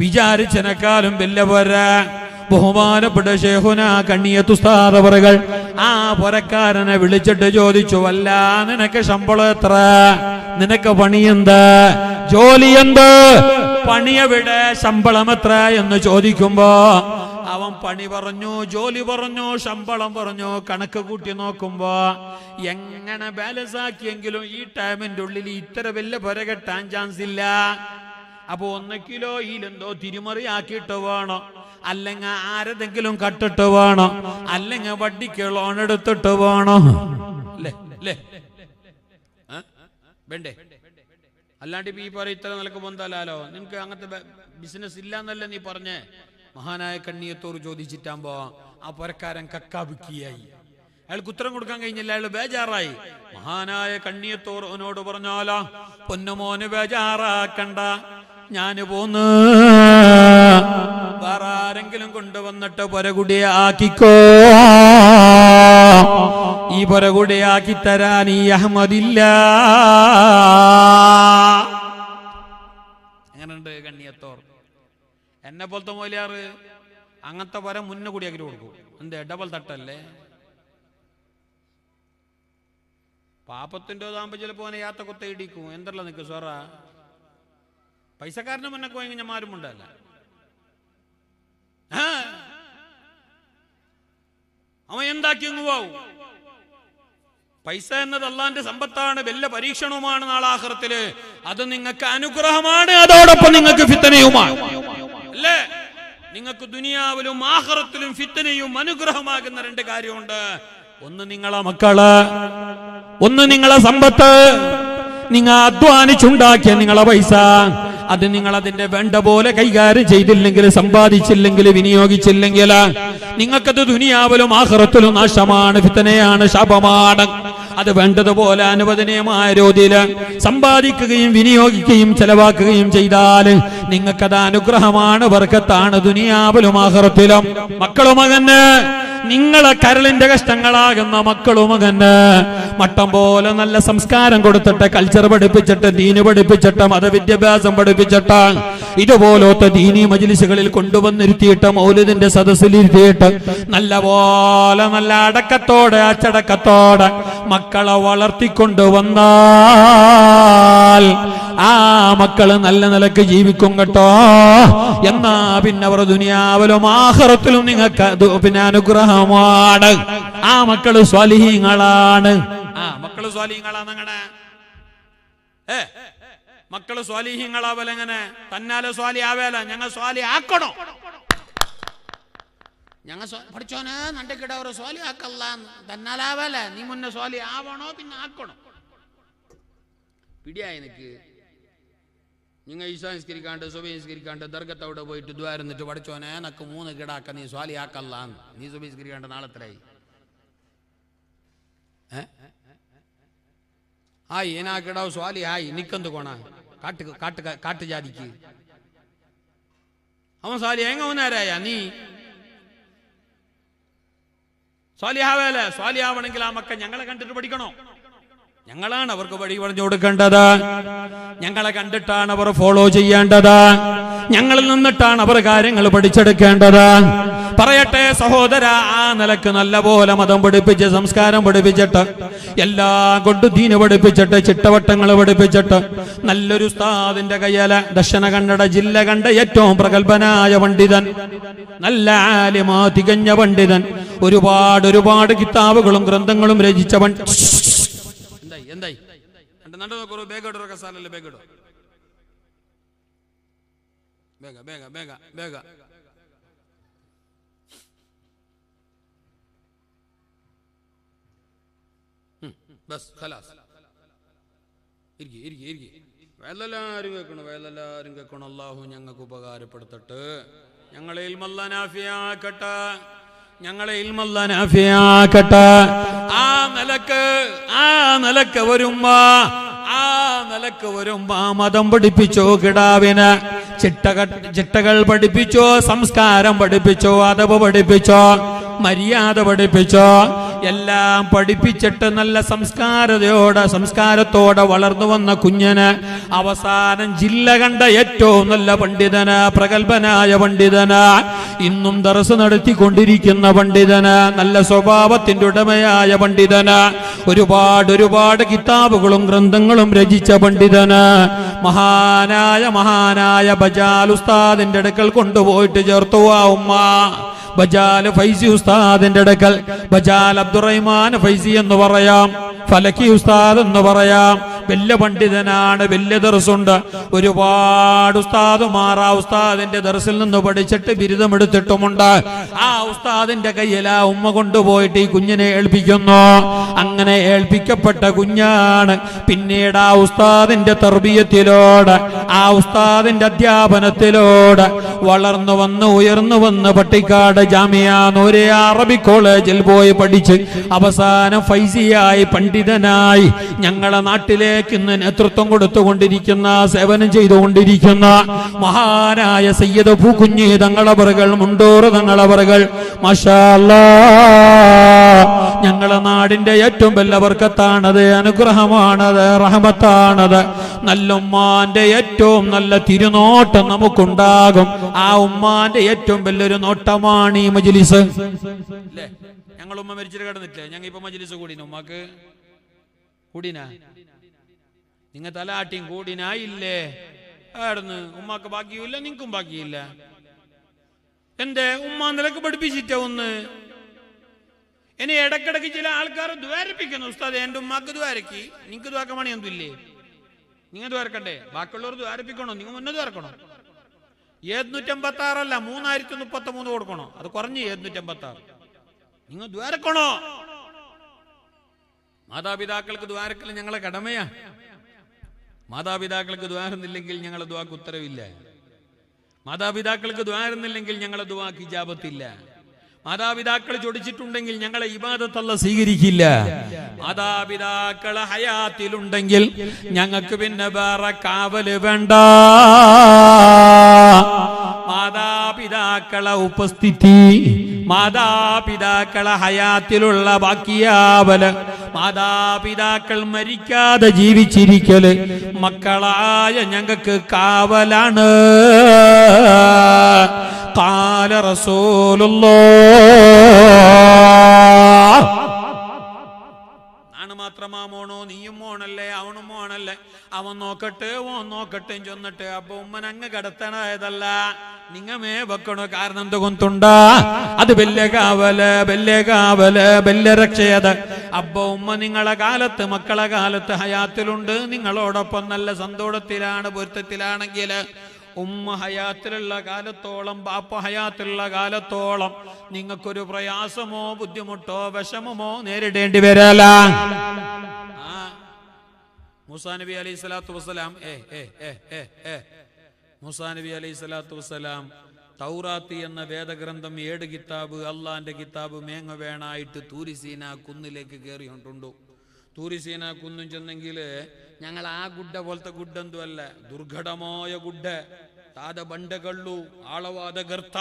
വിചാരിച്ചതിനേക്കാളും വലിയ പോര. ബഹുമാനപ്പെട്ട ശൈഖുനാ കണ്ണിയത്ത് ഉസ്താദ് അവറുകൾ ആ പുരക്കാരനെ വിളിച്ചിട്ട് ചോദിച്ചു, അല്ല നിനക്ക് ശമ്പളം എത്ര, നിനക്ക് പണിയെന്ത്, ജോലി എന്ത്, പണിയെവിടെ, ശമ്പളം എത്ര എന്ന് ചോദിക്കുമ്പോ അവൻ പണി പറഞ്ഞു, ജോലി പറഞ്ഞു, ശമ്പളം പറഞ്ഞു. കണക്ക് കൂട്ടി നോക്കുമ്പോ എങ്ങനെ ബാലൻസ് ആക്കിയെങ്കിലും ഈ ടൈമിന്റെ ഉള്ളിൽ ഇത്ര വലിയ പുര കെട്ടാൻ ചാൻസ് ഇല്ല. അപ്പൊ 1 കിലോയിലെന്തോ തിരിമറി ആക്കിയിട്ട് വേണോ, അല്ലെങ്കിൽ ആരെന്തെങ്കിലും കട്ടിട്ട് വേണോ, അല്ലെങ്കിൽ വട്ടിക്ക് ലോൺ എടുത്തിട്ട് വേണോ, അല്ലേ അല്ലേ വേണ്ടേ? അല്ലാണ്ട് ഇപ്പൊ ഈ പറയും ഇത്ര നിലക്ക് പൊന്താലോ, നിനക്ക് അങ്ങനത്തെ ബിസിനസ് ഇല്ല എന്നല്ലേ നീ പറഞ്ഞേ? മഹാനായ കണ്ണിയത്തോർ ചോദിച്ചിട്ടാകുമ്പോ ആ പുരക്കാരൻ കക്കാബുക്കിയായി. അയാൾക്ക് ഉത്തരം കൊടുക്കാൻ കഴിഞ്ഞില്ല, അയാൾ ബേജാറായി. മഹാനായ കണ്ണിയത്തോർ അവനോട് പറഞ്ഞാലോ, പൊന്നുമോന് ബേജാറാക്കണ്ട, ഞാന് പോന്ന്, വേറെ ആരെങ്കിലും കൊണ്ടുവന്നിട്ട് പുരകുടിയെ ആക്കിക്കോ, ഈ പുരകുടിയെ ആക്കി തരാൻ ഈ അഹമ്മദില്ല. എങ്ങനെയുണ്ട് കണ്ണിയത്തോർ? എന്നെ പോലത്തെ മൊയിലാറ് അങ്ങനത്തെ പുര മുന്നേ കൂടിയാക്കി കൊടുക്കും. എന്തേ ഡബിൾ തട്ടല്ലേ? പാപ്പത്തിൻ്റെ താകുമ്പോ ചിലപ്പോ യാത്ര കൊത്ത ഇടിക്കും. എന്തല്ല നിക്ക് സൊറ, പൈസക്കാരന് മുന്നേ പോയി ഞമാരും ഉണ്ടല്ല. അവൻ എന്താക്കി അങ്ങ് പോവും. പൈസ എന്നത് അള്ളാന്റെ സമ്പത്താണ്, വലിയ പരീക്ഷണവുമാണ് നാളെ ആഖിറത്തില്. അത് നിങ്ങൾക്ക് അനുഗ്രഹമാണ്, അതോടൊപ്പം നിങ്ങൾക്ക് ഫിത്തനയുമാണ് അല്ലേ? നിങ്ങൾക്ക് ദുനിയാവിലും ആഖിറത്തിലും ഫിത്തനയും അനുഗ്രഹമാകുന്ന 2 കാര്യമുണ്ട്. ഒന്ന് നിങ്ങളെ മക്കള്, ഒന്ന് നിങ്ങളെ സമ്പത്ത്. നിങ്ങൾ അധ്വാനിച്ചുണ്ടാക്കിയ നിങ്ങളെ പൈസ, അത് നിങ്ങൾ അതിന്റെ വേണ്ട പോലെ കൈകാര്യം ചെയ്തില്ലെങ്കിൽ, സമ്പാദിച്ചില്ലെങ്കിൽ, വിനിയോഗിച്ചില്ലെങ്കിൽ നിങ്ങൾക്കത് ദുനിയാവിലും ആഖിറത്തിലും നാശമാണ്, ഫിത്തനയാണ്, ശാപമാണ്. അത് വേണ്ടതുപോലെ അനുവദനീയമായ രീതിയിൽ സമ്പാദിക്കുകയും വിനിയോഗിക്കുകയും ചെലവാക്കുകയും ചെയ്താൽ നിങ്ങൾക്കത് അനുഗ്രഹമാണ്, ബർക്കത്താണ് ദുനിയാവിലും ആഖിറത്തിലും. മക്കളും മകന്, നിങ്ങളെ കരളിന്റെ കഷ്ടങ്ങളാകുന്ന മക്കളും മകന് മട്ടം പോലെ നല്ല സംസ്കാരം കൊടുത്തിട്ട്, കൾച്ചർ പഠിപ്പിച്ചിട്ട്, ദീന് പഠിപ്പിച്ചിട്ട്, മതവിദ്യാഭ്യാസം പഠിപ്പിച്ചിട്ട്, ഇതുപോലത്തെ ദീനി മജ്ലിസുകളിൽ കൊണ്ടുവന്നിരുത്തിയിട്ട്, മൗലിദിന്റെ സദസ്സിലിരുത്തിയിട്ട് നല്ല പോലെ നല്ല അടക്കത്തോടെ അച്ചടക്കത്തോടെ മക്കളെ വളർത്തിക്കൊണ്ടുവന്നാൽ ആ മക്കള് നല്ല നിലക്ക് ജീവിക്കും കേട്ടോ. എന്നാ പിന്നെ അവർ ദുനിയാവിലും ആഖിറത്തിലും നിങ്ങൾക്ക് പിന്നെ അനുഗ്രഹമാണ്. ആ മക്കള് സ്വാലിഹീങ്ങളാണ്. മക്കള് സ്വാലിഹീങ്ങളാണ്. അങ്ങനെ മക്കള് സ്വാലിഹീങ്ങളാവലെങ്ങനെ തന്നാലെ സ്വാലി ആവേല. ഞങ്ങൾ സ്വാലി ആക്കണോ? ഞങ്ങൾ പഠിച്ചോനെ നണ്ടക്കിട ഒരു സ്വാലി ആക്കല്ല തന്നാലാവല. നീ മുന്നേ സ്വാലി ആവണോ പിന്നെ ആക്കണോ? പിടിയായി നിനക്ക്. നിങ്ങൾ ഈശോ നിസ്കരിക്കാണ്ട് സുബഹി നിസ്കരിക്കാണ്ട് ദർഗത്തവിടെ പോയിട്ട് ദ്വാരുന്നിട്ട് പഠിച്ചോനെ നക്ക് 3 കിടാക്ക നീ സ്വാലി ആക്കല്ല. നീ സുബഹി നിസ്കരിക്കാണ്ട് നാളെത്രയായി? ആയി ഏനാ കിടാവ് സ്വാലി ആയി നിക്കന്ത് കോണ കാട്ട് ജാതിക്ക് അവൻ സ്വാലി എങ്ങ അവനാരായ നീ സ്വാലി ആവേല. സ്വാലി ആവണമെങ്കിൽ ആ മക്കൾ ഞങ്ങളെ കണ്ടിട്ട് പഠിക്കണോ? ഞങ്ങളാണ് അവർക്ക് വഴി പറഞ്ഞു കൊടുക്കേണ്ടത്. ഞങ്ങളെ കണ്ടിട്ടാണ് അവർ ഫോളോ ചെയ്യേണ്ടത്. ഞങ്ങളിൽ നിന്നിട്ടാണ് അവർ കാര്യങ്ങൾ പഠിച്ചെടുക്കേണ്ടത്. പറയട്ടെ സഹോദര, ആ നിലക്ക് നല്ല പോലെ മതം പഠിപ്പിച്ച് സംസ്കാരം പഠിപ്പിച്ചിട്ട് എല്ലാം കൊണ്ട് ദീന് പഠിപ്പിച്ചിട്ട് ചിട്ടവട്ടങ്ങൾ പഠിപ്പിച്ചിട്ട് നല്ലൊരു ഉസ്താദിന്റെ കയ്യല ദക്ഷിണ കന്നഡ ജില്ല കണ്ട ഏറ്റവും പ്രഗത്ഭനായ പണ്ഡിതൻ, നല്ല ആലിമ തികഞ്ഞ പണ്ഡിതൻ, ഒരുപാട് കിതാബുകളും ഗ്രന്ഥങ്ങളും രചിച്ച എന്തായി നോക്കൂ. ബേഗഡോ കസാലല്ലേ ബേഗഡോ ബേഗ ബസ് ഖലാസ്. വയലെല്ലാരും കേൾക്കണം. അല്ലാഹു ഞങ്ങൾക്ക് ഉപകാരപ്പെടുത്തട്ടെ. ഞങ്ങളെ ഇൽമല്ലാ നാഫിയാക്കട്ടെ. ആ നിലക്ക് വരുമ്പോ മതം പഠിപ്പിച്ചോ, കിടാവിന് ചിട്ടകൾ പഠിപ്പിച്ചോ, സംസ്കാരം പഠിപ്പിച്ചോ, അദബ് പഠിപ്പിച്ചോ, മര്യാദ പഠിപ്പിച്ചോ, എല്ലാം പഠിപ്പിച്ചിട്ട് നല്ല സംസ്കാരത്തോടെ വളർന്നു വന്ന കുഞ്ഞന് അവസാനം ജില്ല കണ്ട ഏറ്റവും നല്ല പണ്ഡിതന്, പ്രഗത്ഭനായ പണ്ഡിതന്, ഇന്നും ദർസ് നടത്തിക്കൊണ്ടിരിക്കുന്ന പണ്ഡിതന്, നല്ല സ്വഭാവത്തിന്റെ ഉടമയായ പണ്ഡിതന്, ഒരുപാട് കിതാബുകളും ഗ്രന്ഥങ്ങളും രചിച്ച പണ്ഡിതന്, മഹാനായ ബജാൽ ഉസ്താദിന്റെ അടുക്കൽ കൊണ്ടുപോയിട്ട് ചേർത്തു. ആ ഉമ്മ ബജാൽ ഫൈസി ഉസ്താദിന്റെ അടുക്കൽ, ബജാൽ അബ്ദുറഹ്മാൻ ഫൈസി എന്ന് പറയാം, ഫലക്കി ഉസ്താദ് എന്ന് പറയാം. വലിയ പണ്ഡിതനാണ്, വലിയ ദർസുണ്ട്. ഒരുപാട് ഉസ്താദുമാർ ആ ഉസ്താദിന്റെ ദർസിൽ നിന്ന് പഠിച്ചിട്ട് ബിരുദമെടുത്തിട്ടുമുണ്ട്. ആ ഉസ്താദിന്റെ കയ്യിൽ ആ ഉമ്മ കൊണ്ടുപോയിട്ട് ഈ കുഞ്ഞിനെ ഏൽപ്പിക്കുന്നു. അങ്ങനെ ഏൽപ്പിക്കപ്പെട്ട കുഞ്ഞാണ് പിന്നീട് ആ ഉസ്താദിന്റെ തർബിയത്തിലൂടെ, ആ ഉസ്താദിന്റെ അധ്യാപനത്തിലൂടെ ഉയർന്നു വന്ന് പട്ടിക്കാട് ജാമിയ നൂരെ അറബി കോളേജിൽ പോയി പഠിച്ച് അവസാനം ഫൈസിയായി പണ്ഡിതനായി ഞങ്ങളെ നാട്ടിലേക്ക് ഇന്ന് നേതൃത്വം കൊടുത്തുകൊണ്ടിരിക്കുന്ന, സേവനം ചെയ്തുകൊണ്ടിരിക്കുന്ന മഹാനായ സയ്യിദ് പൂക്കുഞ്ഞി തങ്ങളവറുകൾ, മുണ്ടൂർ തങ്ങളവറുകൾ, മാഷാ അല്ലാഹ്, ഞങ്ങളെ നാടിന്റെ ഏറ്റവും വലിയ ബർക്കത്താണത്, അനുഗ്രഹമാണത്, റഹ്മത്താണത്. നല്ല ഉമ്മാന്റെ ഏറ്റവും നല്ല തിരുനോട്ടം നമുക്കുണ്ടാകും. ആ ഉമ്മാന്റെ ഏറ്റവും വലിയൊരു നോട്ടമാണ് ഈ മജ്ലിസ്. ഞങ്ങൾ ഉമ്മ മരിച്ചിട്ട് കിടന്നിട്ടില്ലേ? ഞങ്ങൾ ഇപ്പൊ മജ്ലിസ് കൂടിന ഉമ്മാക്ക് കൂടിനാ? നിങ്ങൾ തലാട്ടിയും കൂടിനായില്ലേ? ആടുന്ന് ഉമ്മാക്ക് ബാക്കിയില്ല, നിങ്ങൾക്കും ബാക്കിയില്ല. എന്റെ ഉമ്മ നിലക്ക് പഠിപ്പിച്ചിട്ട ഒന്ന്. ഇനി ഇടക്കിടക്ക് ചില ആൾക്കാർ ദ്വാരിപ്പിക്കുന്നു, ഉസ്താദ് എന്റെ ഉമ്മാക്ക് ദ്വാരക്കി, നിങ്ങൾക്ക് ദ്വാരക്കാൻ പണിയൊന്നുമില്ലേ? നിങ്ങൾ ദ്വാരക്കണ്ടേ? ബാക്കിയുള്ളവർ ദ്വാരിപ്പിക്കണോ? നിങ്ങൾ മുന്നേ ദ്വാരക്കണോ? 756 3033 കൊടുക്കണോ? അത് കുറഞ്ഞ് 756. നിങ്ങൾ ദ്വാരക്കണോ? മാതാപിതാക്കൾക്ക് ദ്വാരക്കൽ ഞങ്ങളെ കടമയാ. മാതാപിതാക്കൾക്ക് ദ്വാരുന്നില്ലെങ്കിൽ ഞങ്ങളെ ദ്വാക്ക് ഉത്തരവില്ല. മാതാപിതാക്കൾക്ക് ദ്വാരുന്നില്ലെങ്കിൽ ഞങ്ങളെ ദ്വാക്ക് ഇജാബത്തില്ല. മാതാപിതാക്കൾ ചൊടിച്ചിട്ടുണ്ടെങ്കിൽ ഞങ്ങളെ ഇബാദത്ത് അല്ലാഹ് സ്വീകരിക്കില്ല. മാതാപിതാക്കളെ ഹയാത്തിലുണ്ടെങ്കിൽ ഞങ്ങൾക്ക് പിന്നെ വേറെ കാവല് വേണ്ട. മാതാപിതാക്കളെ ഉപസ്ഥിതി, മാതാപിതാക്കളെ ഹയാത്തിലുള്ള ബാക്കിയാവല്, മാതാപിതാക്കൾ മരിക്കാതെ ജീവിച്ചിരിക്കല് മക്കളായ ഞങ്ങൾക്ക് കാവലാണ്. ഖാല റസൂലുള്ളാഹ്. മാത്രമാ മോണോ, നീയും മോണല്ലേ, അവനും മോണല്ലേ, അവൻ നോക്കട്ടെ ഓൻ നോക്കട്ടെ ചൊന്നിട്ട് അപ്പൊ ഉമ്മൻ അങ്ങ് കടത്തണായതല്ല, നിങ്ങമേ വെക്കണോ. കാരണം എന്തുകൊണ്ടുണ്ടാ അത് വലിയ കാവല്, വലിയ കാവല്, വലിയ രക്ഷയത്. അപ്പൊ ഉമ്മ നിങ്ങളെ കാലത്ത്, മക്കളെ കാലത്ത് ഹയാത്തിലുണ്ട്, നിങ്ങളോടൊപ്പം നല്ല സന്തോഷത്തിലാണ്, പൊരുത്തത്തിലാണെങ്കിൽ ഉമ്മ ഹയാത്തിലുള്ള കാലത്തോളം, ബാപ്പ ഹയാത്തിലുള്ള കാലത്തോളം നിങ്ങൾക്കൊരു പ്രയാസമോ ബുദ്ധിമുട്ടോ വിഷമമോ നേരിടേണ്ടി വരല. മൂസാ നബി അലൈഹി സ്വലാത്തു വസ്സലാം മൂസാ നബി അലൈഹി സ്വലാത്തു വസ്സലാം തൗറാത്ത് എന്ന വേദഗ്രന്ഥം 7 കിതാബ് അള്ളാന്റെ കിതാബ് മേങ്ങ വേണായിട്ട് തൂരിസീന കുന്നിലേക്ക് കയറിയിട്ടുണ്ടു. തൂരിസീന കുന്നും ചെന്നെങ്കിൽ ഞങ്ങൾ ആ ഗുഡ പോലത്തെ ഗുഡെന്തും അല്ല, ദുർഘടമായ ഗുഡ, താത ബണ്ടകള്ളു, ആളവാദ ഗർത്ത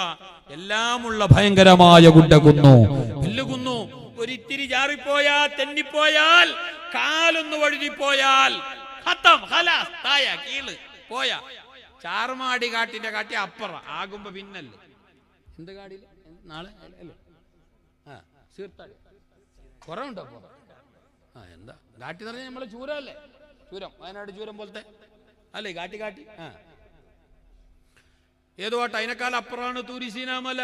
എല്ലാമുള്ള ഭയങ്കരമായ ഗുഡ കുന്നു, പുല്ലുകുന്നു. ഒരിത്തിരി ജാറിപ്പോയാൽ, തെന്നിപ്പോയാൽ, കാലൊന്ന് വഴുതിപ്പോയാൽ കീള് പോയ ചാർമാടി കാട്ടിന്റെ കാട്ടി അപ്പുറ ആകുമ്പോ പിന്നല്ലേ എന്ത് കാടില്ല നാളെ അല്ലേ സീർത്താടി കുറവുണ്ടോ? എന്താ കാട്ടി എന്ന് പറഞ്ഞാൽ നമ്മളെ ചൂരല്ലേ, ചൂരം, വയനാട് ചൂരം പോലത്തെ അല്ലേ കാട്ടി കാട്ടി. ഏതോ ആട്ടെ അതിനേക്കാൾ അപ്പുറമാണ് തൂരിസീനാമല.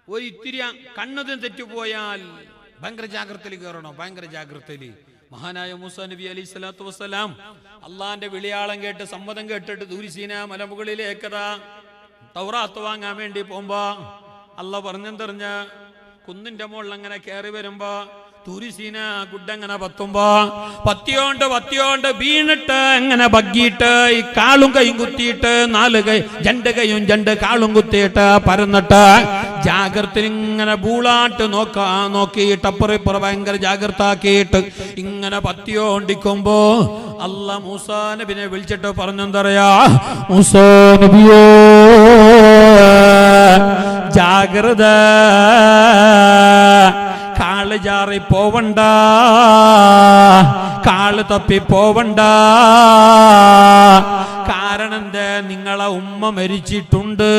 ഒരു ഇത്തിരി കണ്ണതും തെറ്റുപോയാൽ ഭയങ്കര ജാഗ്രതയിൽ കയറണോ, ഭയങ്കര ജാഗ്രതയിൽ. മഹാനായ മൂസാ നബി അലൈഹി സ്വലാത്തു വസ്സലാം അള്ളാന്റെ വിളിയാളം കേട്ട് സമ്മതം കേട്ടിട്ട് തൂരിസീന മലമുകളിലേക്കതാ തൗറാത്ത് വാങ്ങാൻ വേണ്ടി പോകുമ്പോ അള്ള പറഞ്ഞെന്തറിഞ്ഞ കുന്നിന്റെ മുകളിൽ അങ്ങനെ കയറി വരുമ്പോ തൂരിസീന ഗുഡങ്ങനെ പത്തിയോണ്ട് വീണിട്ട് അങ്ങനെ ബഗ്ഗിയിട്ട് ഈ കാളും കൈയും കുത്തിയിട്ട് 4 കൈ 2 കൈയും 2 കാളും കുത്തിയിട്ട് പരന്നിട്ട് ജാഗ്രത ഇങ്ങനെ ബൂളാട്ട് നോക്കിയിട്ട് അപ്പുറ ഭയങ്കര ജാഗ്രത ആക്കിയിട്ട് ഇങ്ങനെ പത്തിയോണ്ടിക്കുമ്പോ അല്ല മൂസാ നബിനെ വിളിച്ചിട്ട് പറഞ്ഞെന്തറിയാ, മൂസാ നബിയോ ജാഗ്രത, കാള് ജാറി പോവണ്ട, കാള് തപ്പി പോവണ്ട. കാരണം എന്താ, നിങ്ങളെ ഉമ്മ മരിച്ചിട്ടുണ്ട്.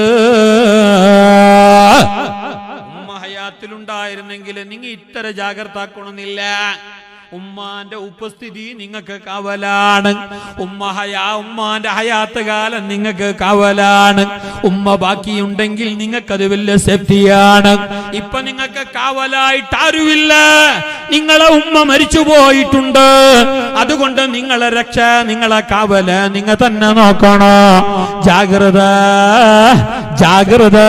ഉമ്മ ഹയാത്തിലുണ്ടായിരുന്നെങ്കിൽ നിങ്ങൾ ഇത്ര ജാഗ്രത ആക്കണമെന്നില്ല. ഉമ്മാന്റെ ഉപസ്ഥിതി നിങ്ങൾക്ക് കാവലാണ്. ഉമ്മാന്റെ ഹയാത്ത് കാലം നിങ്ങൾക്ക് കാവലാണ്. ഉമ്മ ബാക്കിയുണ്ടെങ്കിൽ നിങ്ങൾക്കത് വലിയ സേഫ്റ്റിയാണ്. ഇപ്പൊ നിങ്ങൾക്ക് കാവലായിട്ട് ആരുമില്ല, നിങ്ങളെ ഉമ്മ മരിച്ചു പോയിട്ടുണ്ട്. അതുകൊണ്ട് നിങ്ങളെ രക്ഷ, നിങ്ങളെ കാവല് നിങ്ങൾ തന്നെ നോക്കണോ. ജാഗ്രത, ജാഗ്രത.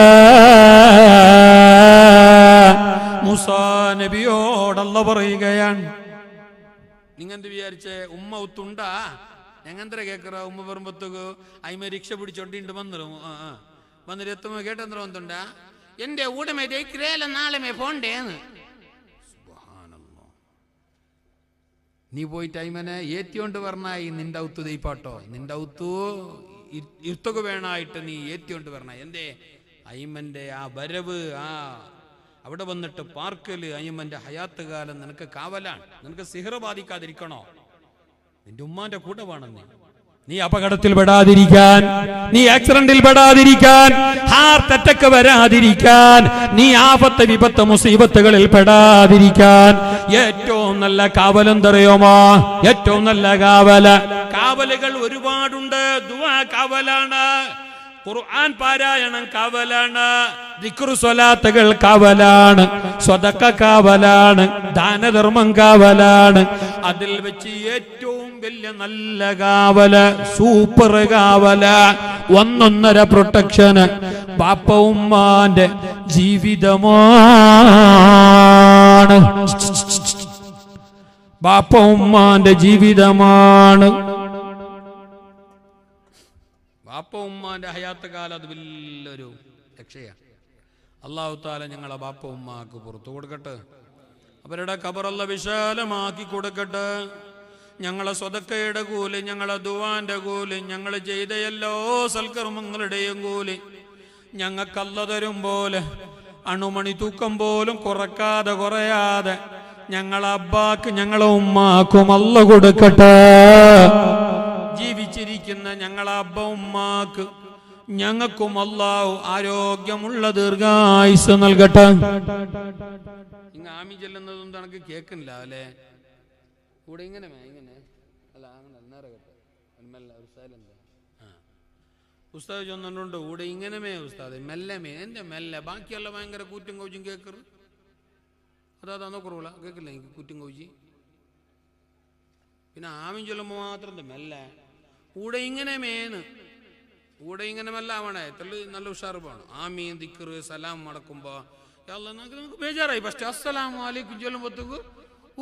മൂസാ നബിയോടല്ല പറയുകയാണ്, നിങ്ങെന്ത് വിചാരിച്ചേ ഉമ്മ ഒത്തുണ്ടാ ഞങ്ങെന്തര കേക്കറ ഉമ്മ പറയുമ്പത്തേക്ക് അയിമ രക്ഷ പിടിച്ചോണ്ടിണ്ട് വന്നിട്ട് എത്തുമ്പോ കേട്ടെന്തര വന്നുണ്ടാ എന്റെ ഊടമേ ദൈക്രേല നാളെ പോണ്ടേന്ന്. നീ പോയിട്ട് അയിമനെ ഏറ്റിയോണ്ട് പറഞ്ഞായി നിന്റെ ഔത്ത് ദൈപ്പാട്ടോ, നിന്റെ ഔത്തു ഇരുത്തൊക്കെ വേണായിട്ട് നീ ഏറ്റിയോണ്ട് പറഞ്ഞ എന്തേ അയിമന്റെ ആ വരവ്, ആ അവിടെ വന്നിട്ട് പാർക്കല് അയ്യമ്മന്റെ ഹയാത്ത് കാലം നിനക്ക് കാവലാണ്. നിനക്ക് സിഹ്റ് ബാധിക്കാതിരിക്കണോ, നിന്റെ ഉമ്മാന്റെ കൂടെ വേണം. നീ അപകടത്തിൽ പെടാതിരിക്കാൻ, നീ ആക്സിഡന്റിൽ പെടാതിരിക്കാൻ, ഹാർട്ട് അറ്റാക്ക് വരാതിരിക്കാൻ, നീ ആപത്ത് വിപത്ത് മുസീബത്തുകളിൽ പെടാതിരിക്കാൻ ഏറ്റവും നല്ല കാവലെന്തറിയോമോ? ഏറ്റവും നല്ല കാവലുകൾ ഒരുപാടുണ്ട്. ദുആ കാവലാണ്, ഖുർആൻ പാരായണം കാവലാണ്, ദിക്റു സ്വലാത്തുകൾ കാവലാണ്, സ്വതക്ക കാവലാണ്, ദാനധർമ്മം കാവലാണ്. അതിൽ വെച്ച് ഏറ്റവും വലിയ നല്ല കാവല്, സൂപ്പർ കാവല്, 1.5 പ്രൊട്ടക്ഷന് ബാപ്പ ഉമ്മാന്റെ ജീവിതമാണ്. ബാപ്പ ഉമ്മാന്റെ ജീവിതമാണ്. ബാപ്പ ഉമ്മാന്റെ ഹയാത്ത് കാലം അത് വലിയൊരു രക്ഷയാണ്. അല്ലാഹു തആല ഞങ്ങളെ ബാപ്പ ഉമ്മാക്ക് പുറത്തു കൊടുക്കട്ടെ, അവരുടെ ഖബറല്ല വിശാലമാക്കി കൊടുക്കട്ടെ. ഞങ്ങളെ സ്വതക്കയുടെ കൂലി, ഞങ്ങളെ ദുആന്റെ കൂലി, ഞങ്ങൾ ചെയ്ത എല്ലാ സൽക്കർമ്മങ്ങളുടെയും കൂലി ഞങ്ങൾക്കല്ല തരും പോലെ അണുമണി തൂക്കം പോലും കുറക്കാതെ കുറയാതെ ഞങ്ങളെ അബ്ബാക്ക് ഞങ്ങളെ ഉമ്മാക്കും അല്ല കൊടുക്കട്ടെ. ജീവിച്ചിരിക്കുന്ന ഞങ്ങളെ അബ്ബ ഉമ്മാക്ക് ഞങ്ങൾക്കും അല്ലാഹു ആരോഗ്യമുള്ള ദീർഘായുസ് നൽകട്ടെ. ആമി ചെല്ലുന്നതും തനക്ക് കേൾക്കുന്നില്ല അല്ലേ? കൂടെ ഇങ്ങനെ ഇങ്ങനെ അല്ല അങ്ങനെ നേരെ കേട്ടോ മെല്ലെ ഒരു സൈലന്റ്. ഉസ്താദ് ചൊന്നുണ്ട് കൂടെ ഇങ്ങനെ ഉസ്താദ് മെല്ലമേ എൻ്റെ മെല്ലെ ബാക്കിയെല്ലാം ഭയങ്കര കൂറ്റും കൗച്ചും കേൾക്കറ്. അതാ നോക്കറൂല കേൾക്കില്ല എനിക്ക് കൂറ്റും കൗച്ചി. പിന്നെ ആമീൻ ചൊല്ലുമ്പോൾ മാത്രം മെല്ലെ കൂടെ ഇങ്ങനെ മേന്ന് കൂടെ ഇങ്ങനെ മെല്ലാവണേ തെളി നല്ല ഉഷാറ് പോകണം. ആമീൻ ദിക്റ് സലാം മടക്കുമ്പോൾ നമുക്ക് ബേജാറായി. ഫസ്റ്റ് അസ്സലാമു അലൈക്കും ചൊല്ലുമ്പോഴത്തേക്ക്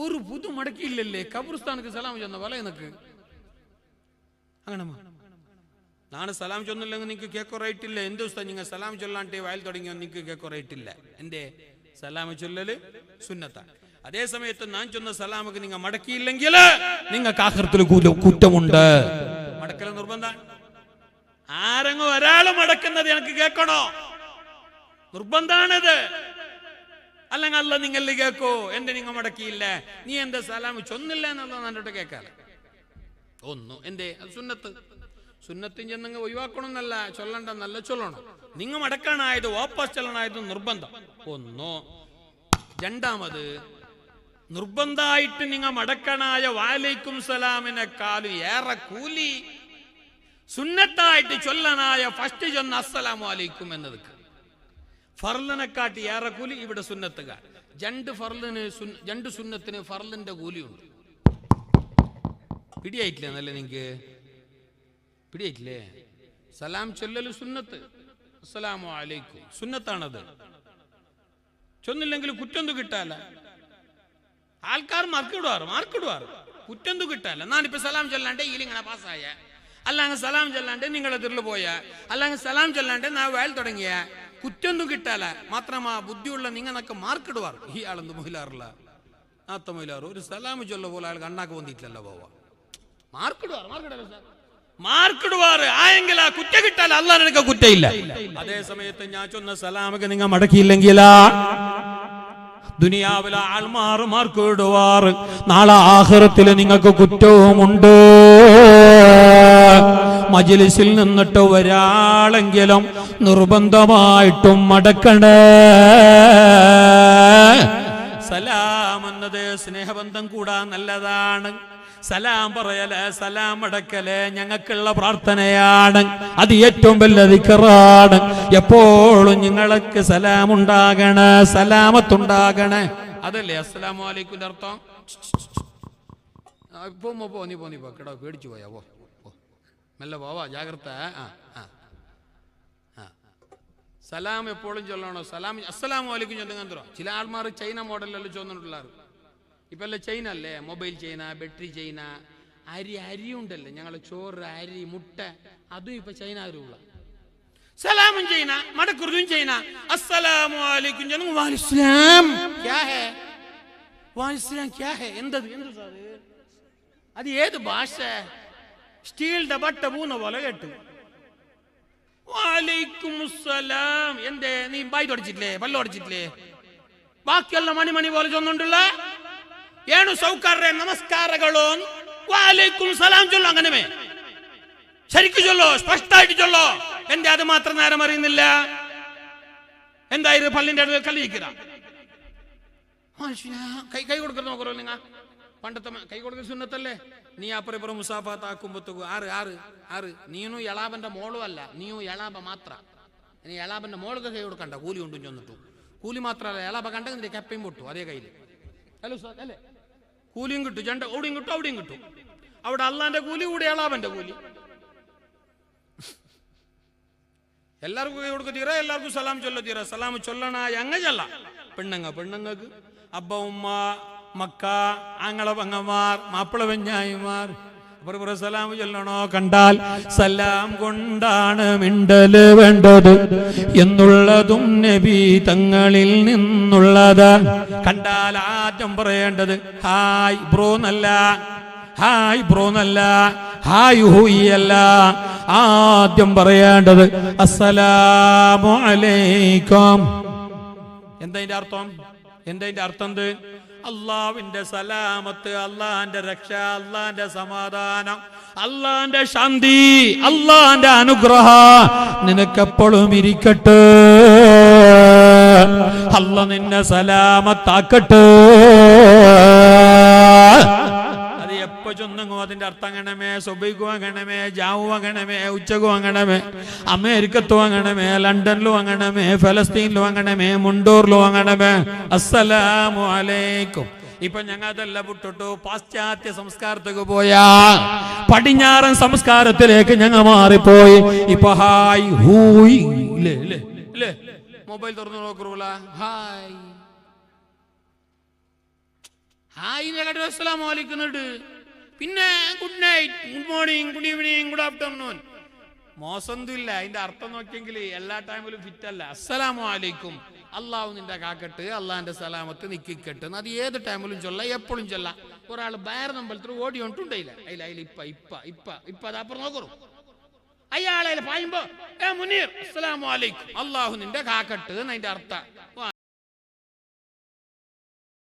ഒരു പുതു മടക്കിയില്ലല്ലേ ഖബർസ്ഥാനക്ക് സലാം ചെന്ന പോലെ എനിക്ക് അങ്ങനെ നാളെ സലാം ചൊന്നില്ലെങ്കിൽ നിങ്ങൾക്ക് കേക്കൊറയിട്ടില്ല. എന്ത് ദിവസം നിങ്ങൾ സലാം ചൊല്ലാണ്ടേ വയൽ തുടങ്ങിയോ നിങ്ങൾക്ക് കേക്കൊറയിട്ടില്ല. എന്റെ സലാം ചൊല്ലല് സുന്നത്താണ്. അതേ സമയത്ത് ഞാൻ ചൊന്ന സലാമക്ക് നിങ്ങൾ മടക്കിയില്ലെങ്കിൽ നിങ്ങൾക്ക് ആഖിറത്തിൽ കുറ്റമുണ്ട്. മടക്കൽ നിർബന്ധം. ആരെങ്കിലും ഒരാൾ മടക്കുന്നത് എനിക്ക് കേൾക്കണോ? നിർബന്ധാണത്. അല്ലെങ്കിൽ അല്ല നിങ്ങൾ കേൾക്കോ എന്റെ നിങ്ങൾ മടക്കിയില്ല നീ എന്റെ സലാം ചൊന്നില്ല എന്നുള്ളത് എന്നോട്ട് കേൾക്കാറ്. ഒന്നു എന്റെ അത് സുന്നത്ത്. സുന്നത്തും ചെന്നങ്ങ് ഒഴിവാക്കണമെന്നല്ല, ചൊല്ലണ്ടെന്നല്ല, ചൊല്ലണം. നിങ്ങൾ മടക്കാനായത് വാപ്പസ് ചൊല്ലണായത് നിർബന്ധം. ഒന്നോ. രണ്ടാമത് നിർബന്ധമായിട്ട് നിങ്ങൾ മടക്കനായ വാലൈക്കും സലാമിനെക്കാളും ഏറെ കൂലി സുന്നത്തായിട്ട് ചൊല്ലനായ ഫസ്റ്റ് ചൊന്ന അസ്സലാമു അലൈക്കും എന്നത് ഫർലിനെക്കാട്ടി ഏറെ കൂലി ഇവിടെ സുന്നത്തുകാർ. രണ്ട് സുന്നത്തിന് ഫർലിന്റെ കൂലിയുണ്ട്. പിടിയായിട്ടില്ലേ? നല്ല നിങ്ങക്ക് പിടിയായിട്ടില്ലേ? സലാം ചൊല്ലല് സുന്നത്ത്, അസ്സലാമു അലൈക്കും സുന്നത്താണത്. ചൊന്നില്ലെങ്കിൽ കുറ്റൊന്നും കിട്ടാല. ആൾക്കാർ മാർക്കിടുവാറ് കുറ്റൊന്നും കിട്ടാല. ഞാനിപ്പോ സലാം ചൊല്ലാണ്ട് ഇങ്ങനെ പാസ്സായ, അല്ലാങ്ങ് സലാം ചൊല്ലാണ്ട് നിങ്ങളെ തിരില് പോയ, അല്ലാങ്ങ് സലാം ചൊല്ലാണ്ട് നാ വയൽ തുടങ്ങിയ കുറ്റൊന്നും കിട്ടാല. മാത്രമാ ബുദ്ധിയുള്ള നിങ്ങളൊക്കെ മാർക്കിടുവാർ. ഈ ആളെന്ത് മൊഹിലാറില്ല നാത്ത മൊഹിലാറ് ഒരു സലാം ചൊല്ല പോലെ അയാൾ കണ്ണാക്ക് വന്നിട്ടില്ലല്ലോ പോവാ. മാർക്കിടുവാറ് ആയെങ്കിൽ ആ കുറ്റ കിട്ടാല. അല്ലാതെ എനിക്ക് കുറ്റയില്ല. അതേ സമയത്ത് ഞാൻ ചൊന്ന സലാമൊക്കെ നിങ്ങൾ മടക്കിയില്ലെങ്കിലാ ദുനിയാവിലെ ആൾമാർ മാർക്കിടുവാറ്. നാളെ ആഖിറത്തിൽ നിങ്ങൾക്ക് കുറ്റവുമുണ്ട്. മജ്ലിസിൽ നിന്നിട്ട് ഒരാളെങ്കിലും നിർബന്ധമായിട്ടും മടക്കണേ. സലാം എന്നത് സ്നേഹബന്ധം കൂടാൻ നല്ലതാണ്. സലാം പറയല്, സലാം അടക്കല് ഞങ്ങൾക്കുള്ള പ്രാർത്ഥനയാണ്. അത് ഏറ്റവും വലിയ ദിക്റാണ്. എപ്പോഴും നിങ്ങൾക്ക് സലാം ഉണ്ടാകണേ, സലാമത്തുണ്ടാകണേ. അതല്ലേ അസ്സലാമു അലൈക്കും അർത്ഥം. പോ നീ കേട്ടോ, പേടിച്ചു പോയാ. പോ മെല്ലെ പോവാ, ജാഗ്രത. സലാം എപ്പോഴും ചൊല്ലണോ? സലാം അസ്സലാമു അലൈക്കും ചൊല്ലുക. ചില ആൾമാർ ചൈന മോഡലല്ലോ ചൊന്നിട്ടുള്ളാറ്. ഇപ്പൊ അല്ലേ ചൈന അല്ലേ, മൊബൈൽ ചൈന, ബാറ്ററി ചൈന, അരി ഉണ്ടല്ലേ ഞങ്ങളെ ചോറ്, അരി, മുട്ട, അതും ഇപ്പൊ ചൈന ആരുള്ള. സലാമും ചൈന, മടക്കുറുതും ചൈന. അസ്സലാമു അലൈക്കും ചൊല്ലുക. വാലിസ്ലാം ക്യാ ഹേ, വാലിസ്ലാം ക്യാ ഹേ, എന്തത് അത് ഏത് ഭാഷ? സ്റ്റീലിന്റെ ബട്ട പൂന്ന പോലെ കേട്ടു. വാലൈക്കും സലാം. എന്തേ നീ ബായ് തുടച്ചിട്ടില്ലേ, പല്ലൊടച്ചിട്ടില്ലേ? ബാക്കിയെല്ലാം മണി പോലെ ചൊന്നുണ്ടല്ല. ಏನು ಸೌಕರ್ಯ ನಮಸ್ಕಾರಗಳು ವಾಲೈಕುಂ ಸಲಾಂ ಚೊಲ್ಲೋ. അങ്ങനെ ശരിക്കും ചൊല്ലോ, സ്പഷ്ടമായിട്ട് ചൊല്ലോ. എന്റെ അത് മാത്രം നേരം അറിയുന്നില്ല. എന്തായാലും പള്ളിന്റെ അടുത്ത് കല്ലിരിക്കുക. കൈ കൊടുക്കുന്ന നോക്കറോ നിങ്ങ? പണ്ടത്തെ കൈ കൊടുക്കുന്ന സുന്നത്തല്ലേ. നീ അപ്പുറം മുസാഫാത്ത് ആക്കുമ്പോഴത്തേക്ക് ആറ് നീനും എളാബന്റെ മോളും അല്ല, നീയും എളാബ മാത്ര. നീ എളാബന്റെ മോൾക്ക് കൈ കൊടുക്കണ്ട, കൂലി കൊണ്ടും ചെന്നിട്ടു. കൂലി മാത്രല്ല, എളാബ കണ്ടെങ്കിൽ കപ്പയും പൊട്ടു അതേ കയ്യില്. അല്ലേ അല്ലേ? കൂലിയും കിട്ടും, ജണ്ട ഓടിയും കിട്ടും, അവിടെയും കിട്ടും. അവിടെ അള്ളാന്റെ കൂലി, കൂടി എളാബന്റെ കൂലി. എല്ലാവർക്കും കൈ കൊടുക്ക തീര, എല്ലാവർക്കും സലാം ചൊല്ല തീര. സലാം ചൊല്ലണായ അങ്ങ ചൊല്ല. പെണ്ണുങ്ങൾക്ക് അബ്ബ ഉമ്മ മക്ക ആങ്ങള പങ്ങന്മാർ മാപ്പിള വെഞ്ഞായിമാർ അപ്പുറ സലാം ചൊല്ലണോ? കണ്ടാൽ സലാം കൊണ്ടാണ് മിണ്ടല് വേണ്ടത് എന്നുള്ളതും നബി തങ്ങളിൽ നിന്നുള്ളത്. കണ്ടാൽ ആദ്യം പറയേണ്ടത് ഹായ് ബ്രോ എന്നല്ല, ഹായ് ബ്രോ എന്നല്ല, ഹായ് ഹൂയി അല്ല. ആദ്യം പറയേണ്ടത് അസ്സലാമു അലൈക്കും. എന്താ അർത്ഥം? എന്ത്? അള്ളാവിന്റെ സലാമത്ത്, അള്ളാന്റെ രക്ഷ, അള്ളാന്റെ സമാധാനം, അള്ളാന്റെ ശാന്തി, അള്ളാന്റെ അനുഗ്രഹം നിനക്കെപ്പോഴും ഇരിക്കട്ടെ. അള്ളാ നിന്നെ സലാമത്താക്കട്ടെ. ചൊന്നങ്ങോ അതിന്റെ അർത്ഥം അങ്ങണമേ, സുബൈക്ക് വാങ്ങണമേ, ജാവു വാങ്ങണമേ, ഉച്ചക്ക് വാങ്ങണമേ, അമേരിക്കത്ത് വാങ്ങണമേ, ലണ്ടനിലും വാങ്ങണമേ, ഫലസ്തീനിലും വാങ്ങണമേ, മുണ്ടൂറിലും വാങ്ങണമേ. അസ്സലാമു അലൈക്കും. ഇപ്പൊ ഞങ്ങൾ അതെല്ലാം വിട്ടിട്ടു പാശ്ചാത്യ സംസ്കാരത്തേക്ക് പോയാ, പടിഞ്ഞാറൻ സംസ്കാരത്തിലേക്ക് ഞങ്ങൾ മാറിപ്പോയി. ഇപ്പൊ ഹായ് ഹൂയ് മൊബൈൽ തുറന്നു നോക്കൂല, ഹായ് ഹായ് അസ്സലാമു അലൈക്കും, പിന്നെ good night, good morning, good evening, good afternoon. മോശമൊന്നുമില്ല, അതിന്റെ അർത്ഥം നോക്കിയെങ്കിൽ എല്ലാ ടൈമിലും ഫിറ്റ് അല്ല. അസ്സലാമു അലൈക്കും, അള്ളാഹു നിന്റെ കാക്കട്ട്, അള്ളാഹിന്റെ സലാമത്ത് നിക്കിക്കട്ട്. അത് ഏത് ടൈമിലും ചൊല്ല, എപ്പോഴും ചൊല്ല. ഒരാൾ ബയർ നമ്പലത്തിൽ ഓടി കൊണ്ടുണ്ടായില്ല, അതിൽ ഇപ്പൊ അതപ്പുറം നോക്കൂ, അയാളെ പായുമ്പോ മുനീർ അസ്സലാമു അലൈക്കും, അള്ളാഹു നിന്റെ കാക്കട്ട് എന്നതിന്റെ അർത്ഥം.